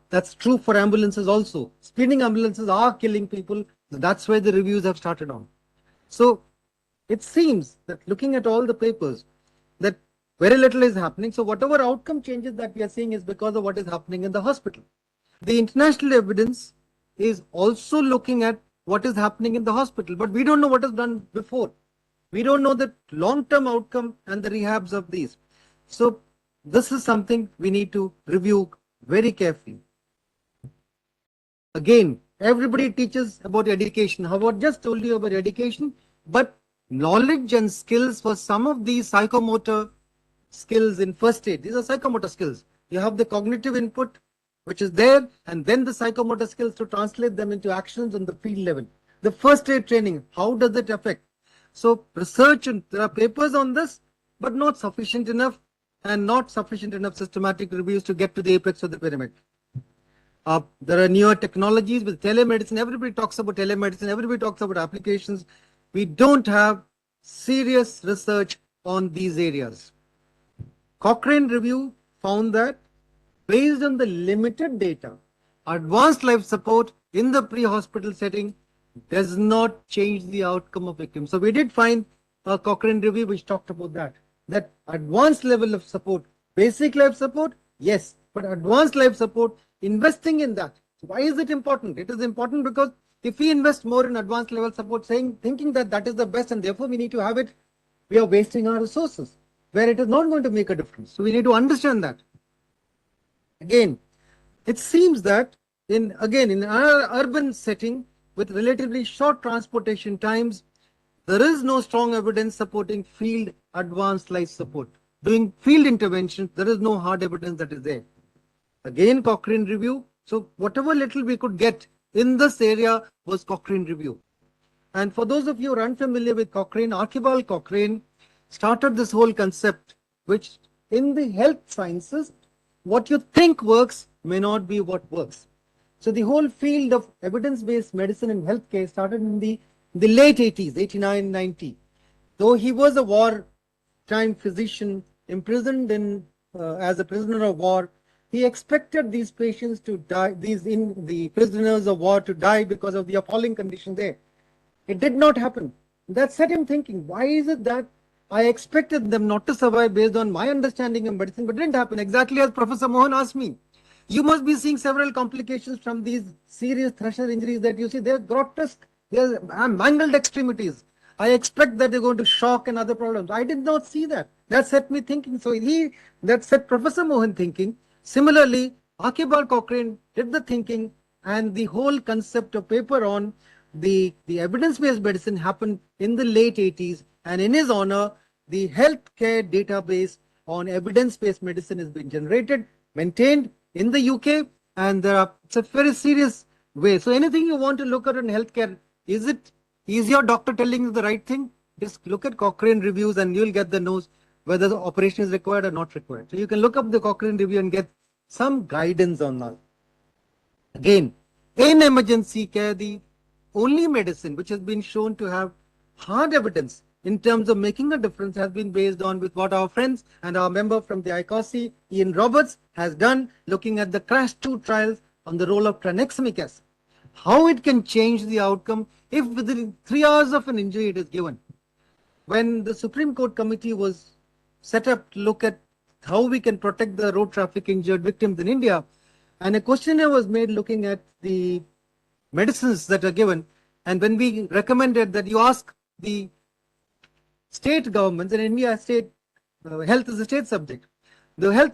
That's true for ambulances also. Speeding ambulances are killing people. That's where the reviews have started on. So it seems that looking at all the papers, that very little is happening. So whatever outcome changes that we are seeing is because of what is happening in the hospital. The international evidence is also looking at what is happening in the hospital, but we don't know what is done before. We don't know the long-term outcome and the rehabs of these. So this is something we need to review very carefully. Again, everybody teaches about education. How about just told you about education, but knowledge and skills for some of these psychomotor skills in first aid. These are psychomotor skills. You have the cognitive input, which is there, and then the psychomotor skills to translate them into actions on the field level. The first aid training, how does it affect? So research, and there are papers on this, but not sufficient enough, and not sufficient enough systematic reviews to get to the apex of the pyramid. There are newer technologies with telemedicine. Everybody talks about telemedicine. Everybody talks about applications. We don't have serious research on these areas. Cochrane review found that based on the limited data, advanced life support in the pre-hospital setting does not change the outcome of victims. So we did find a Cochrane review which talked about that advanced level of support, basic life support, yes, but advanced life support, investing in that. So why is it important? It is important because if we invest more in advanced level support, thinking that that is the best and therefore we need to have it, we are wasting our resources where it is not going to make a difference. So we need to understand that. Again, it seems that in an urban setting with relatively short transportation times, there is no strong evidence supporting field advanced life support. Doing field intervention, there is no hard evidence that is there. Again, Cochrane review. So whatever little we could get in this area was Cochrane review. And for those of you who are unfamiliar with Cochrane, Archibald Cochrane started this whole concept, which in the health sciences, what you think works may not be what works. So the whole field of evidence-based medicine and healthcare started in the late 80s, 89, 90. Though he was a wartime physician imprisoned as a prisoner of war, he expected these patients to die, the prisoners of war to die because of the appalling condition there. It did not happen. That set him thinking, why is it that I expected them not to survive based on my understanding of medicine, but it didn't happen. Exactly as Professor Mohan asked me. You must be seeing several complications from these serious thresher injuries that you see. They're grotesque. They're mangled extremities. I expect that they're going to shock and other problems. I did not see that. That set me thinking. So that set Professor Mohan thinking. Similarly, Archibald Cochrane did the thinking, and the whole concept of paper on the evidence-based medicine happened in the late 80s. And in his honor, the healthcare database on evidence-based medicine has been generated, maintained in the UK, and it's a very serious way. So anything you want to look at in healthcare, is your doctor telling you the right thing? Just look at Cochrane reviews and you'll get the nose whether the operation is required or not required. So you can look up the Cochrane review and get some guidance on that. Again, in emergency care, the only medicine which has been shown to have hard evidence in terms of making a difference has been based on with what our friends and our member from the ICoRSI, Ian Roberts, has done, looking at the CRASH-2 trials on the role of tranexamic acid. How it can change the outcome if within 3 hours of an injury it is given. When the Supreme Court committee was set up to look at how we can protect the road traffic injured victims in India, and a questionnaire was made looking at the medicines that are given, and when we recommended that you ask the state governments, in India state health is a state subject, the health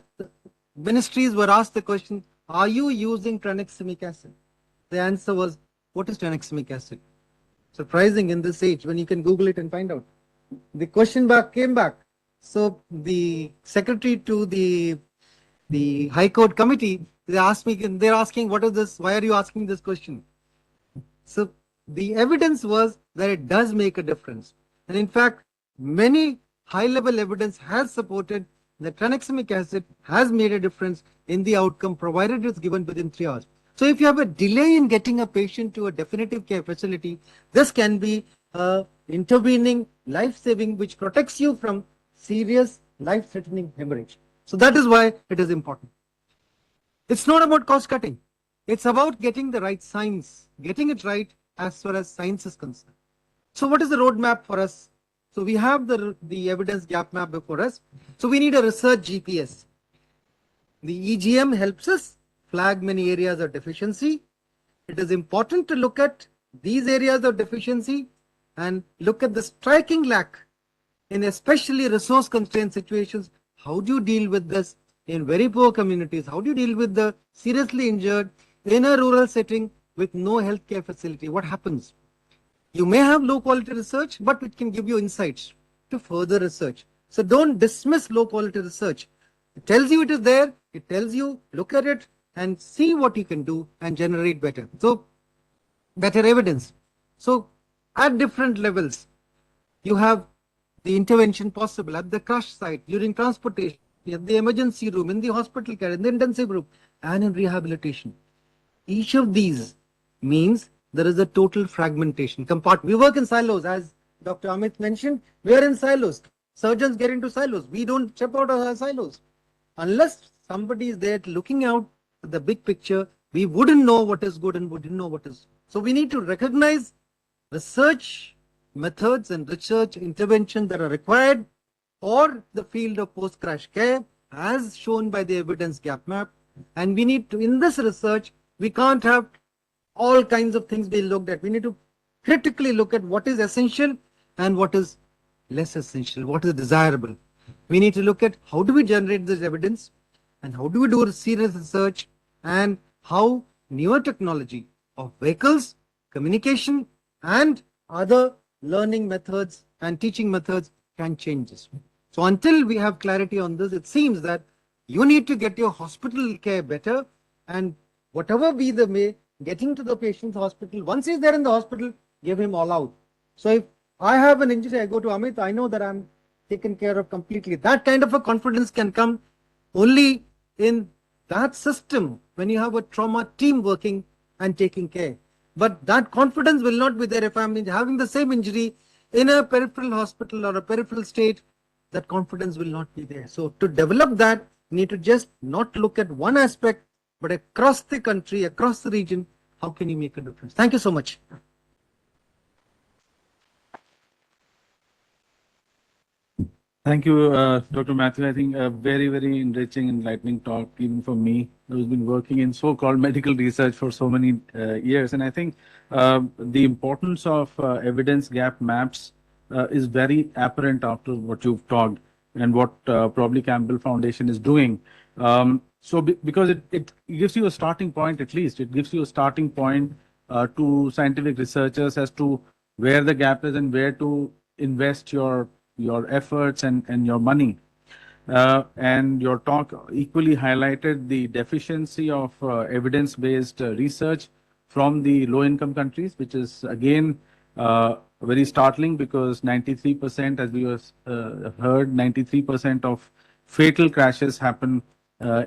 ministries were asked the question, are you using tranexamic acid? The answer was, what is tranexamic acid? Surprising in this age when you can Google it and find out. The question came back. So the secretary to the High Court committee, they're asking, what is this? Why are you asking this question? So the evidence was that it does make a difference. And in fact, many high-level evidence has supported that tranexamic acid has made a difference in the outcome provided it's given within 3 hours. So if you have a delay in getting a patient to a definitive care facility, this can be intervening, life-saving, which protects you from serious life-threatening hemorrhage. So that is why it is important. It's not about cost cutting. It's about getting the right science, getting it right as far as science is concerned. So what is the roadmap for us? So we have the evidence gap map before us. So we need a research GPS. The EGM helps us flag many areas of deficiency. It is important to look at these areas of deficiency and look at the striking lack in especially resource constrained situations. How do you deal with this in very poor communities? How do you deal with the seriously injured in a rural setting with no healthcare facility? What happens? You may have low quality research, but it can give you insights to further research. So don't dismiss low quality research. It tells you it is there. It tells you, look at it and see what you can do and generate better. So better evidence. So at different levels, you have the intervention possible at the crush site, during transportation, in the emergency room, in the hospital care, in the intensive group, and in rehabilitation. Each of these means there is a total fragmentation. We work in silos, as Dr. Amit mentioned. We are in silos. Surgeons get into silos. We don't step out of our silos. Unless somebody is there looking out at the big picture, we wouldn't know what is good and wouldn't know what is. So we need to recognize research methods and research interventions that are required for the field of post-crash care as shown by the evidence gap map. And we need to, in this research, we can't have all kinds of things being looked at. We need to critically look at what is essential and what is less essential, what is desirable. We need to look at how do we generate this evidence and how do we do serious research and how newer technology of vehicles, communication, and other learning methods and teaching methods can change this. So until we have clarity on this, it seems that you need to get your hospital care better, and whatever be the way, getting to the patient's hospital, once he's there in the hospital, give him all out. So if I have an injury, I go to Amit, I know that I'm taken care of completely. That kind of a confidence can come only in that system when you have a trauma team working and taking care. But that confidence will not be there if I'm having the same injury in a peripheral hospital or a peripheral state. That confidence will not be there. So to develop that, you need to just not look at one aspect, but across the country, across the region, how can you make a difference? Thank you so much.
Thank you, Dr. Mathew. I think a very, very enriching, enlightening talk, even for me, who's been working in so-called medical research for so many years. And I think the importance of evidence gap maps is very apparent after what you've talked and what probably Campbell Foundation is doing. So because it gives you a starting point, at least it gives you a starting point to scientific researchers as to where the gap is and where to invest your efforts and your money. And your talk equally highlighted the deficiency of evidence-based research from the low-income countries, which is again very startling because 93%, as we heard, 93% of fatal crashes happen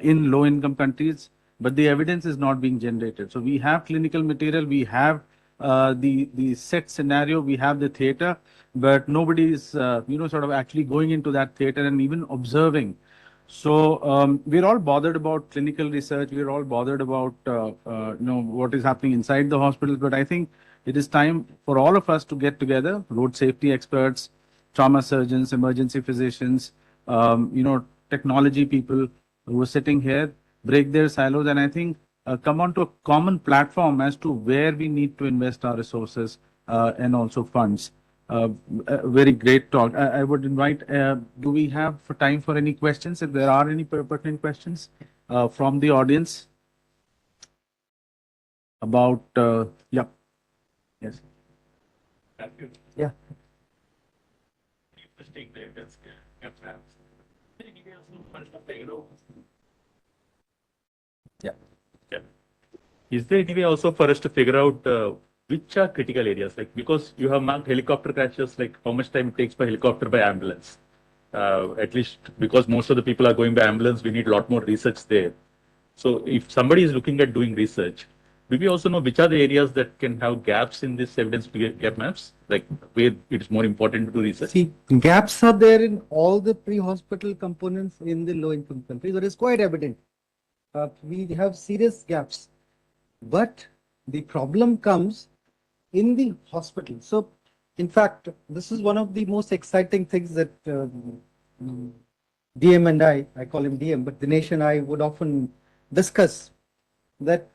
in low-income countries, but the evidence is not being generated. So we have clinical material, we have the set scenario, we have the theater, but nobody is sort of actually going into that theater and even observing. So we're all bothered about clinical research. We're all bothered about what is happening inside the hospitals. But I think it is time for all of us to get together: road safety experts, trauma surgeons, emergency physicians, technology people who are sitting here, break their silos, and I think come onto a common platform as to where we need to invest our resources and also funds. A very great talk. I would invite, do we have time for any questions? If there are any pertinent questions from the audience about, yeah, yes.
Yeah.
Yeah. Is there any way also for us to figure out which are critical areas? Like, because you have marked helicopter crashes, like how much time it takes by helicopter by ambulance. At least because most of the people are going by ambulance, we need a lot more research there. So if somebody is looking at doing research, do we also know which are the areas that can have gaps in this evidence gap maps, like where it is more important to do research?
See, gaps are there in all the pre-hospital components in the low-income countries. That is quite evident. We have serious gaps. But the problem comes in the hospital. So, in fact, this is one of the most exciting things that DM and I call him DM, but Dinesh and I would often discuss that,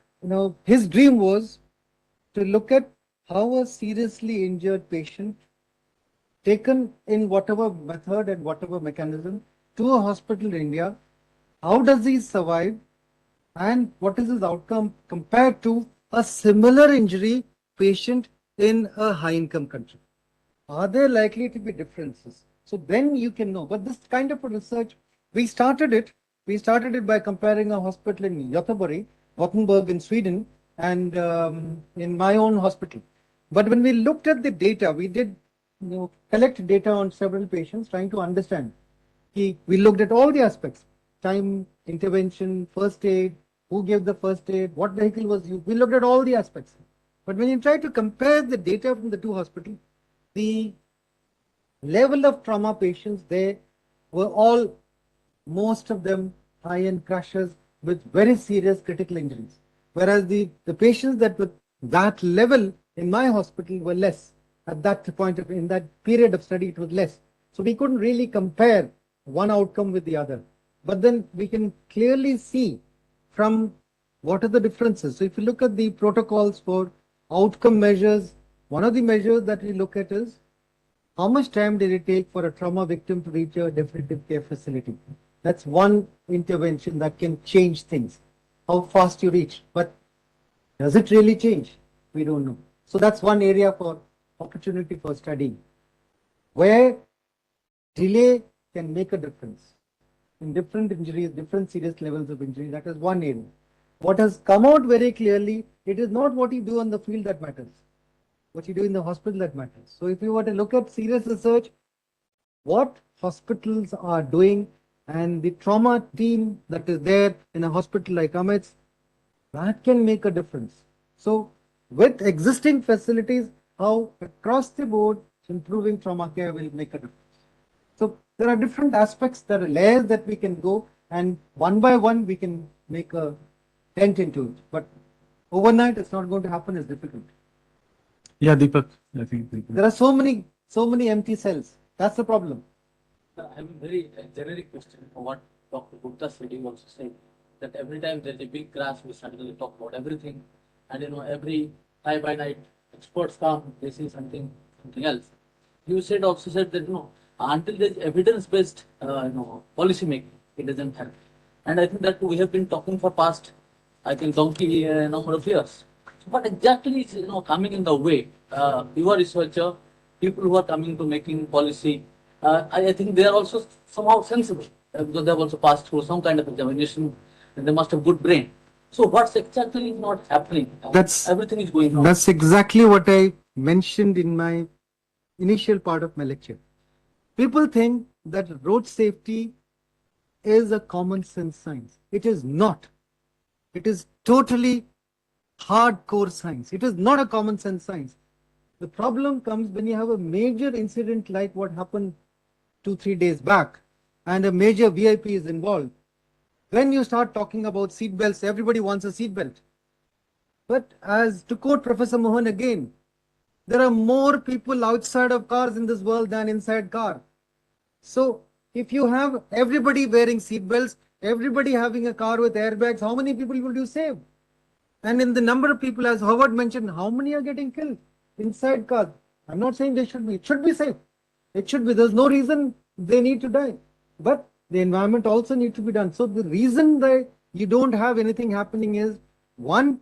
his dream was to look at how a seriously injured patient taken in whatever method and whatever mechanism to a hospital in India, how does he survive and what is his outcome compared to a similar injury patient in a high income country? Are there likely to be differences? So then you can know. But this kind of a research, we started it by comparing a hospital in Göteborg, Gothenburg in Sweden, and in my own hospital. But when we looked at the data, we did collect data on several patients trying to understand. We looked at all the aspects: time, intervention, first aid, who gave the first aid, what vehicle was used. We looked at all the aspects. But when you try to compare the data from the two hospitals, the level of trauma patients there were all, most of them, high-end crashes with very serious critical injuries. Whereas the patients that were that level in my hospital were less. At that point in that period of study, it was less. So we couldn't really compare one outcome with the other. But then we can clearly see from what are the differences. So if you look at the protocols for outcome measures, one of the measures that we look at is how much time did it take for a trauma victim to reach a definitive care facility. That's one intervention that can change things, how fast you reach. But does it really change? We don't know. So that's one area for opportunity for studying, where delay can make a difference in different injuries, different serious levels of injury. That is one area. What has come out very clearly, it is not what you do on the field that matters, what you do in the hospital that matters. So if you were to look at serious research, what hospitals are doing and the trauma team that is there in a hospital like Amit's, that can make a difference. So with existing facilities, how across the board improving trauma care will make a difference. So there are different aspects, there are layers that we can go, and one by one we can make a dent into it. But overnight it's not going to happen, it's difficult.
Yeah, Deepak, I think.
There are so many empty cells. That's the problem.
I have a very generic question for what Dr. Gupta said. He also said that every time there's a big crash, we suddenly talk about everything. And every fly by night experts come, they say something else. You also said that until there's evidence-based policy making, it doesn't help. And I think that we have been talking for past, I think, donkey number of years. So what exactly is coming in the way? You are researcher, people who are coming to making policy. I think they are also somehow sensible because they have also passed through some kind of examination and they must have good brain. So what's exactly not happening? Everything is going wrong.
That's exactly what I mentioned in my initial part of my lecture. People think that road safety is a common sense science. It is not. It is totally hardcore science. It is not a common sense science. The problem comes when you have a major incident like what happened 2-3 days back and a major VIP is involved. When you start talking about seat belts, everybody wants a seat belt. But as to quote Professor Mohan again, there are more people outside of cars in this world than inside car. So if you have everybody wearing seat belts, everybody having a car with airbags, how many people will you save? And in the number of people, as Howard mentioned, how many are getting killed inside cars? I'm not saying they should be. It should be safe. It should be. There's no reason they need to die. But the environment also needs to be done. So the reason that you don't have anything happening is, one,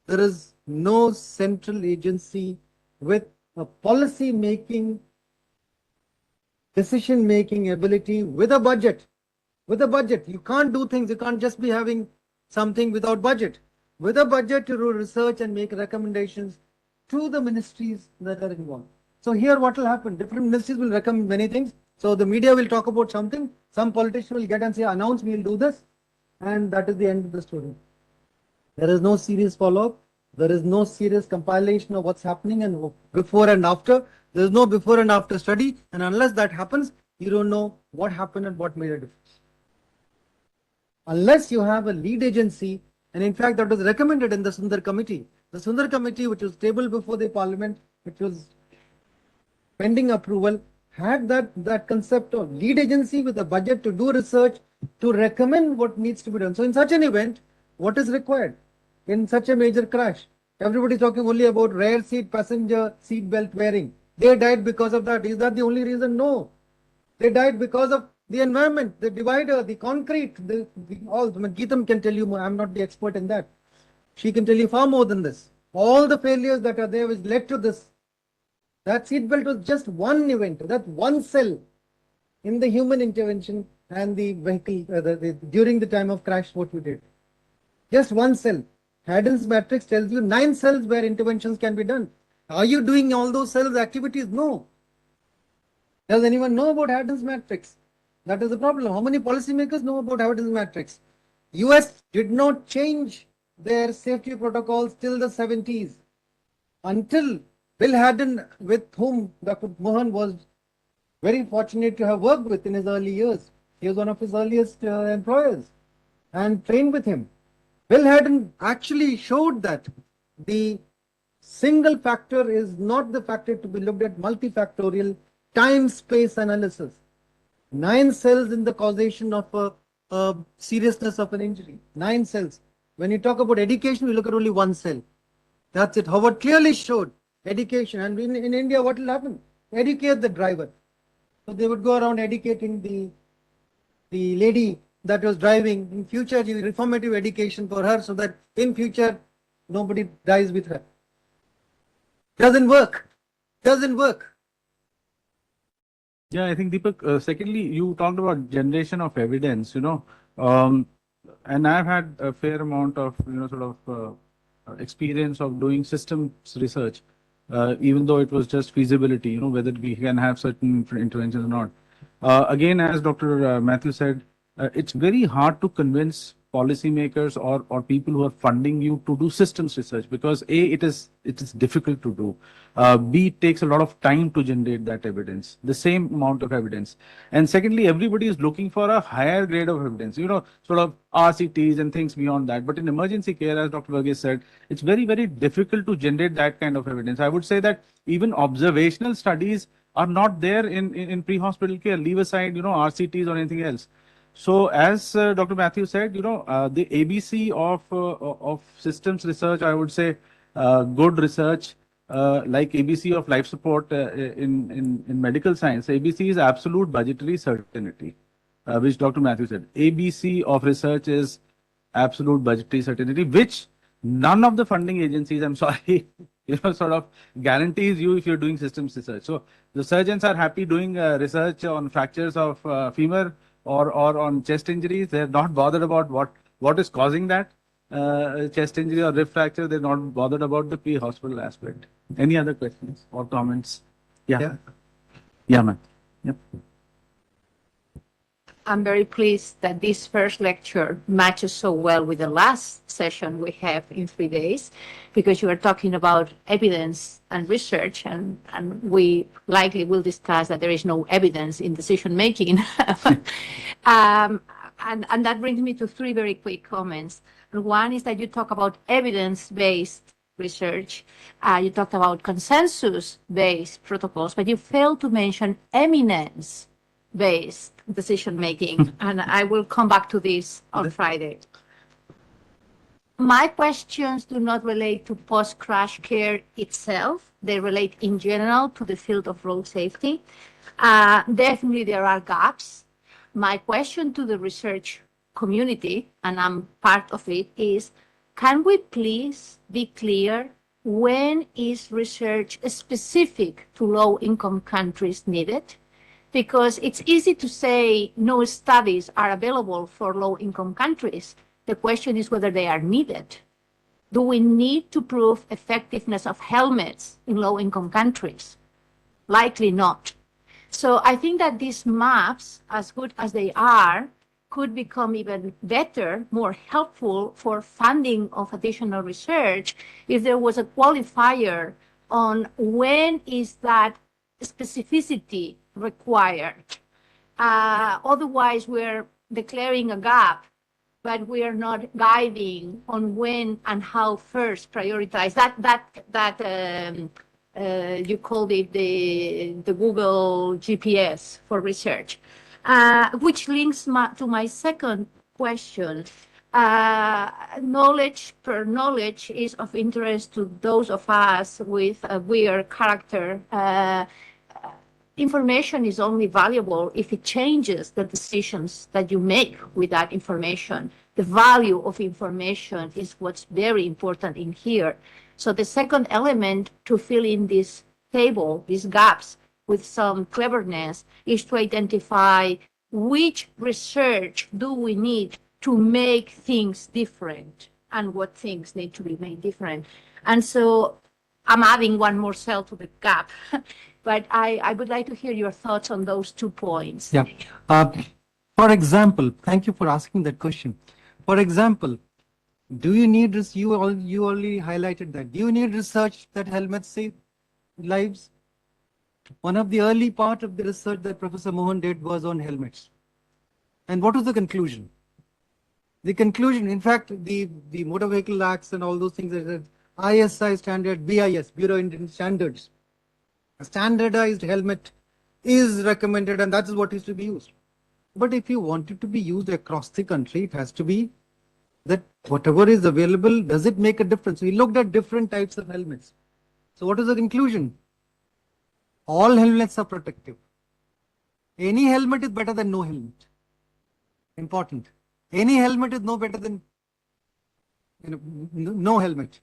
there is no central agency with a policy making, decision making ability with a budget. With a budget, you can't do things. You can't just be having something without budget. With a budget to do research and make recommendations to the ministries that are involved. So here what will happen? Different ministries will recommend many things. So the media will talk about something. Some politician will get and say, announce, we will do this. And that is the end of the story. There is no serious follow-up. There is no serious compilation of what's happening and before and after. There is no before and after study. And unless that happens, you don't know what happened and what made a difference. Unless you have a lead agency, and in fact that was recommended in the Sundar Committee. The Sundar Committee, which was tabled before the Parliament, which was pending approval, had that concept of lead agency with a budget to do research, to recommend what needs to be done. So in such an event, what is required in such a major crash? Everybody is talking only about rear seat passenger seat belt wearing. They died because of that. Is that the only reason? No. They died because of the environment, the divider, the concrete, all. Geetam can tell you, I'm not the expert in that. She can tell you far more than this. All the failures that are there which led to this. That seatbelt was just one event, that one cell in the human intervention and the vehicle during the time of crash, what we did. Just one cell. Haddon's matrix tells you 9 cells where interventions can be done. Are you doing all those cells activities? No. Does anyone know about Haddon's matrix? That is the problem. How many policymakers know about Haddon's matrix? US did not change their safety protocols till the 70s. Until Bill Haddon, with whom Dr. Mohan was very fortunate to have worked with in his early years. He was one of his earliest employers and trained with him. Bill Haddon actually showed that the single factor is not the factor to be looked at, multifactorial time-space analysis. 9 cells in the causation of a seriousness of an injury. 9 cells. When you talk about education, we look at only 1 cell. That's it. Howard clearly showed education. And in India, what will happen? Educate the driver. So they would go around educating the lady that was driving. In future, reformative education for her so that in future, nobody dies with her. Doesn't work. Doesn't work.
Yeah, I think Deepak, secondly, you talked about generation of evidence, and I've had a fair amount of, experience of doing systems research, even though it was just feasibility, whether we can have certain interventions or not. Again, as Dr. Mathew said, it's very hard to convince policymakers or people who are funding you to do systems research because A, it is difficult to do. B, it takes a lot of time to generate that evidence, the same amount of evidence. And secondly, everybody is looking for a higher grade of evidence, sort of RCTs and things beyond that. But in emergency care, as Dr. Varghese said, it's very, very difficult to generate that kind of evidence. I would say that even observational studies are not there in pre-hospital care, leave aside, RCTs or anything else. So as Dr. Mathew said, the ABC of systems research, I would say good research, like ABC of life support in medical science, ABC is absolute budgetary certainty. which Dr. Mathew said. ABC of research is absolute budgetary certainty, which none of the funding agencies, I'm sorry, sort of guarantees you if you're doing systems research. So the surgeons are happy doing research on fractures of femur or on chest injuries. They're not bothered about what is causing that chest injury or rib fracture. They're not bothered about the pre-hospital aspect. Any other questions or comments? Yeah. Yeah, man. Yep.
I'm very pleased that this first lecture matches so well with the last session we have in 3 days, because you are talking about evidence and research, and we likely will discuss that there is no evidence in decision making. And that brings me to 3 very quick comments. One is that you talk about evidence-based research, you talked about consensus-based protocols, but you failed to mention eminence-based decision-making, and I will come back to this on Friday. My questions do not relate to post-crash care itself. They relate in general to the field of road safety. Definitely there are gaps. My question to the research community, and I'm part of it, is can we please be clear when is research specific to low-income countries needed? Because it's easy to say no studies are available for low-income countries. The question is whether they are needed. Do we need to prove effectiveness of helmets in low-income countries? Likely not. So I think that these maps, as good as they are, could become even better, more helpful for funding of additional research if there was a qualifier on when is that specificity required. Otherwise, we're declaring a gap, but we are not guiding on when and how first prioritize. You called it the Google GPS for research, which links to my second question. Knowledge is of interest to those of us with a weird character. Information is only valuable if it changes the decisions that you make with that information. The value of information is what's very important in here. So the second element to fill in this table, these gaps, with some cleverness, is to identify which research do we need to make things different and what things need to be made different. And so I'm adding one more cell to the gap. But I would like to hear your thoughts on those 2 points.
Yeah. For example, thank you for asking that question. For example, do you need this? You already highlighted that. Do you need research that helmets save lives? One of the early part of the research that Professor Mohan did was on helmets. And what was the conclusion? The conclusion, in fact, the Motor Vehicle Acts and all those things, ISI standard, BIS, Bureau of Indian Standards. A standardized helmet is recommended, and that is what is to be used. But if you want it to be used across the country, it has to be that whatever is available, does it make a difference? We looked at different types of helmets. So what is the conclusion? All helmets are protective. Any helmet is better than no helmet. Important. Any helmet is no better than no helmet.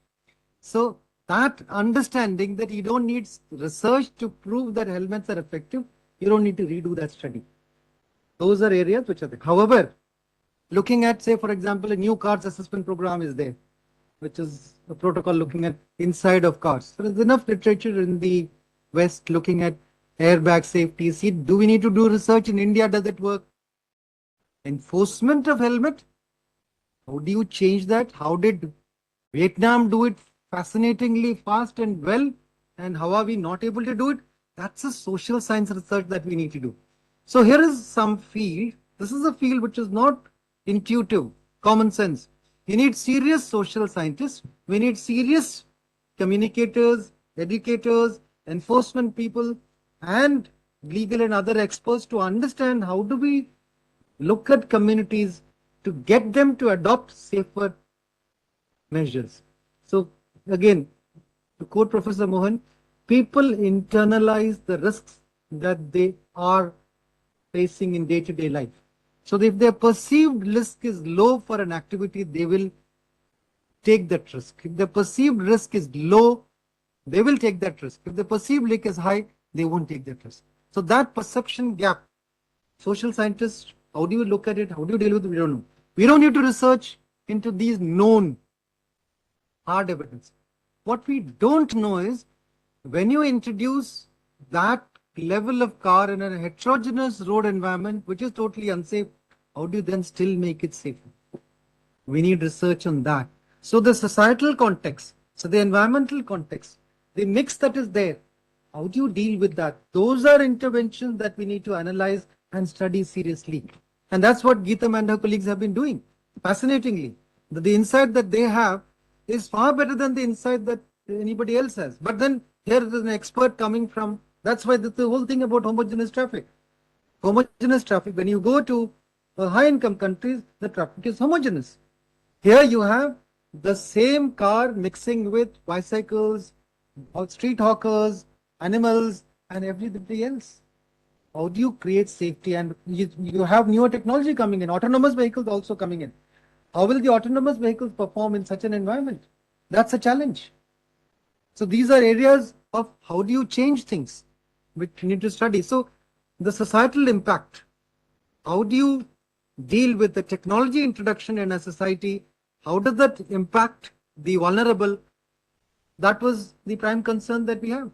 So that understanding that you don't need research to prove that helmets are effective, you don't need to redo that study. Those are areas which are there. However, looking at, say, for example, a new cars assessment program is there, which is a protocol looking at inside of cars. There is enough literature in the West looking at airbag safety. See, do we need to do research in India? Does it work? Enforcement of helmet. How do you change that? How did Vietnam do it fascinatingly fast and well? And how are we not able to do it? That's a social science research that we need to do. So here is some field. This is a field which is not intuitive, common sense. You need serious social scientists. We need serious communicators, educators, enforcement people, and legal and other experts to understand how do we look at communities to get them to adopt safer measures. So again, to quote Professor Mohan, people internalize the risks that they are facing in day-to-day life. So if their perceived risk is low for an activity, they will take that risk. If the perceived risk is low, they will take that risk. If the perceived risk is high, they won't take that risk. So that perception gap, social scientists, how do you look at it? How do you deal with it? We don't know. We don't need to research into these known hard evidence. What we don't know is when you introduce that level of car in a heterogeneous road environment, which is totally unsafe, how do you then still make it safe? We need research on that. So the societal context, so the environmental context, the mix that is there, how do you deal with that? Those are interventions that we need to analyze and study seriously. And that's what Geetam and her colleagues have been doing. Fascinatingly, the insight that they have is far better than the insight that anybody else has. But then here is an expert coming from, that's why the whole thing about homogeneous traffic. Homogeneous traffic, when you go to high-income countries, the traffic is homogeneous. Here you have the same car mixing with bicycles, street hawkers, animals, and everybody else. How do you create safety? And you have newer technology coming in, autonomous vehicles also coming in. How will the autonomous vehicles perform in such an environment? That's a challenge. So these are areas of how do you change things, which you need to study. So the societal impact, how do you deal with the technology introduction in a society? How does that impact the vulnerable? That was the prime concern that we have.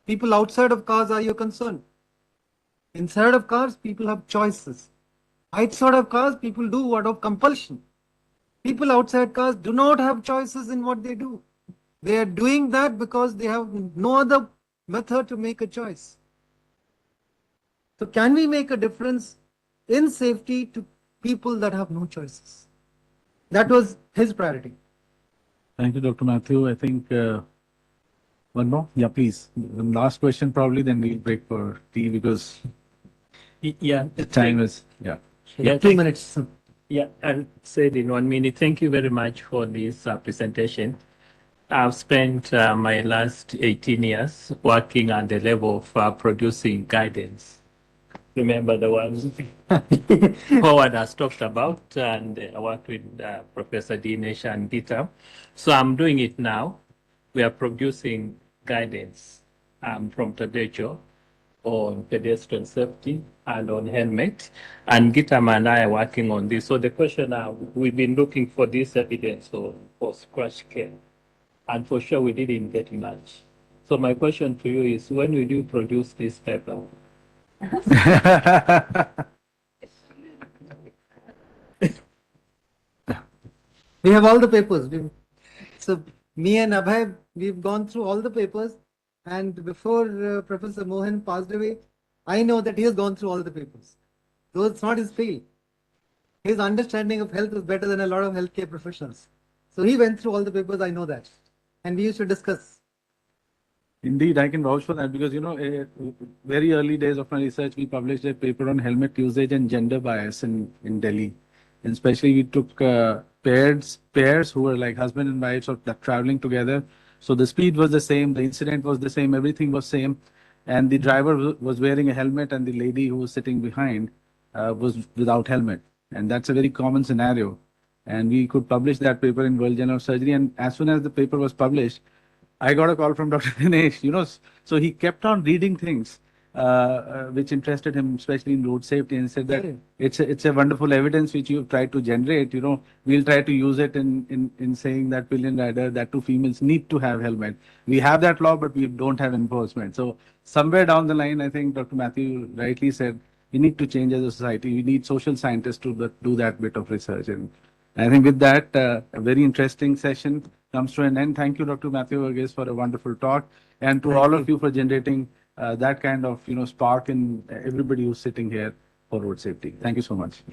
People outside of cars are your concern. Inside of cars, people have choices. Outside of cars, people do out of compulsion. People outside cars do not have choices in what they do. They are doing that because they have no other method to make a choice. So can we make a difference in safety to people that have no choices? That was his priority.
Thank you, Dr. Mathew. I think one more. Yeah, please. The last question probably, then we'll break for tea because
Yeah.
the time is, yeah.
Yeah,
2 minutes.
yeah, I'll say it in 1 minute. Thank you very much for this presentation. I've spent my last 18 years working at the level of producing guidance. Remember the ones Howard has talked about, and I worked with Professor Dinesh and Geetam. So I'm doing it now. We are producing guidance from Tadejo on pedestrian safety and on helmet. And Geetam and I are working on this. So the question now, we've been looking for this evidence for crash care. And for sure, we didn't get much. So my question to you is, when will you produce this paper?
We have all the papers. So me and Abhay, we've gone through all the papers. And before Professor Mohan passed away, I know that he has gone through all the papers. Though it's not his field. His understanding of health is better than a lot of healthcare professionals. So he went through all the papers, I know that. And we used to discuss.
Indeed, I can vouch for that because, you know, very early days of my research, we published a paper on helmet usage and gender bias in Delhi. And especially we took pairs who were like husband and wives or traveling together. So the speed was the same, the incident was the same, everything was same. And the driver was wearing a helmet and the lady who was sitting behind was without helmet. And that's a very common scenario. And we could publish that paper in World Journal of Surgery. And as soon as the paper was published, I got a call from Dr. Dinesh, you know, so he kept on reading things which interested him, especially in road safety, and said that it's a wonderful evidence which you've tried to generate. You know, we'll try to use it in saying that pillion rider, that two females need to have helmet. We have that law, but we don't have enforcement. So somewhere down the line, I think Dr. Mathew rightly said, we need to change as a society. We need social scientists to do that bit of research. And I think with that, a very interesting session comes to an end. Thank you, Dr. Mathew Varghese, for a wonderful talk, and to all of you for generating that kind of, you know, spark in everybody who's sitting here for road safety. Thank you so much.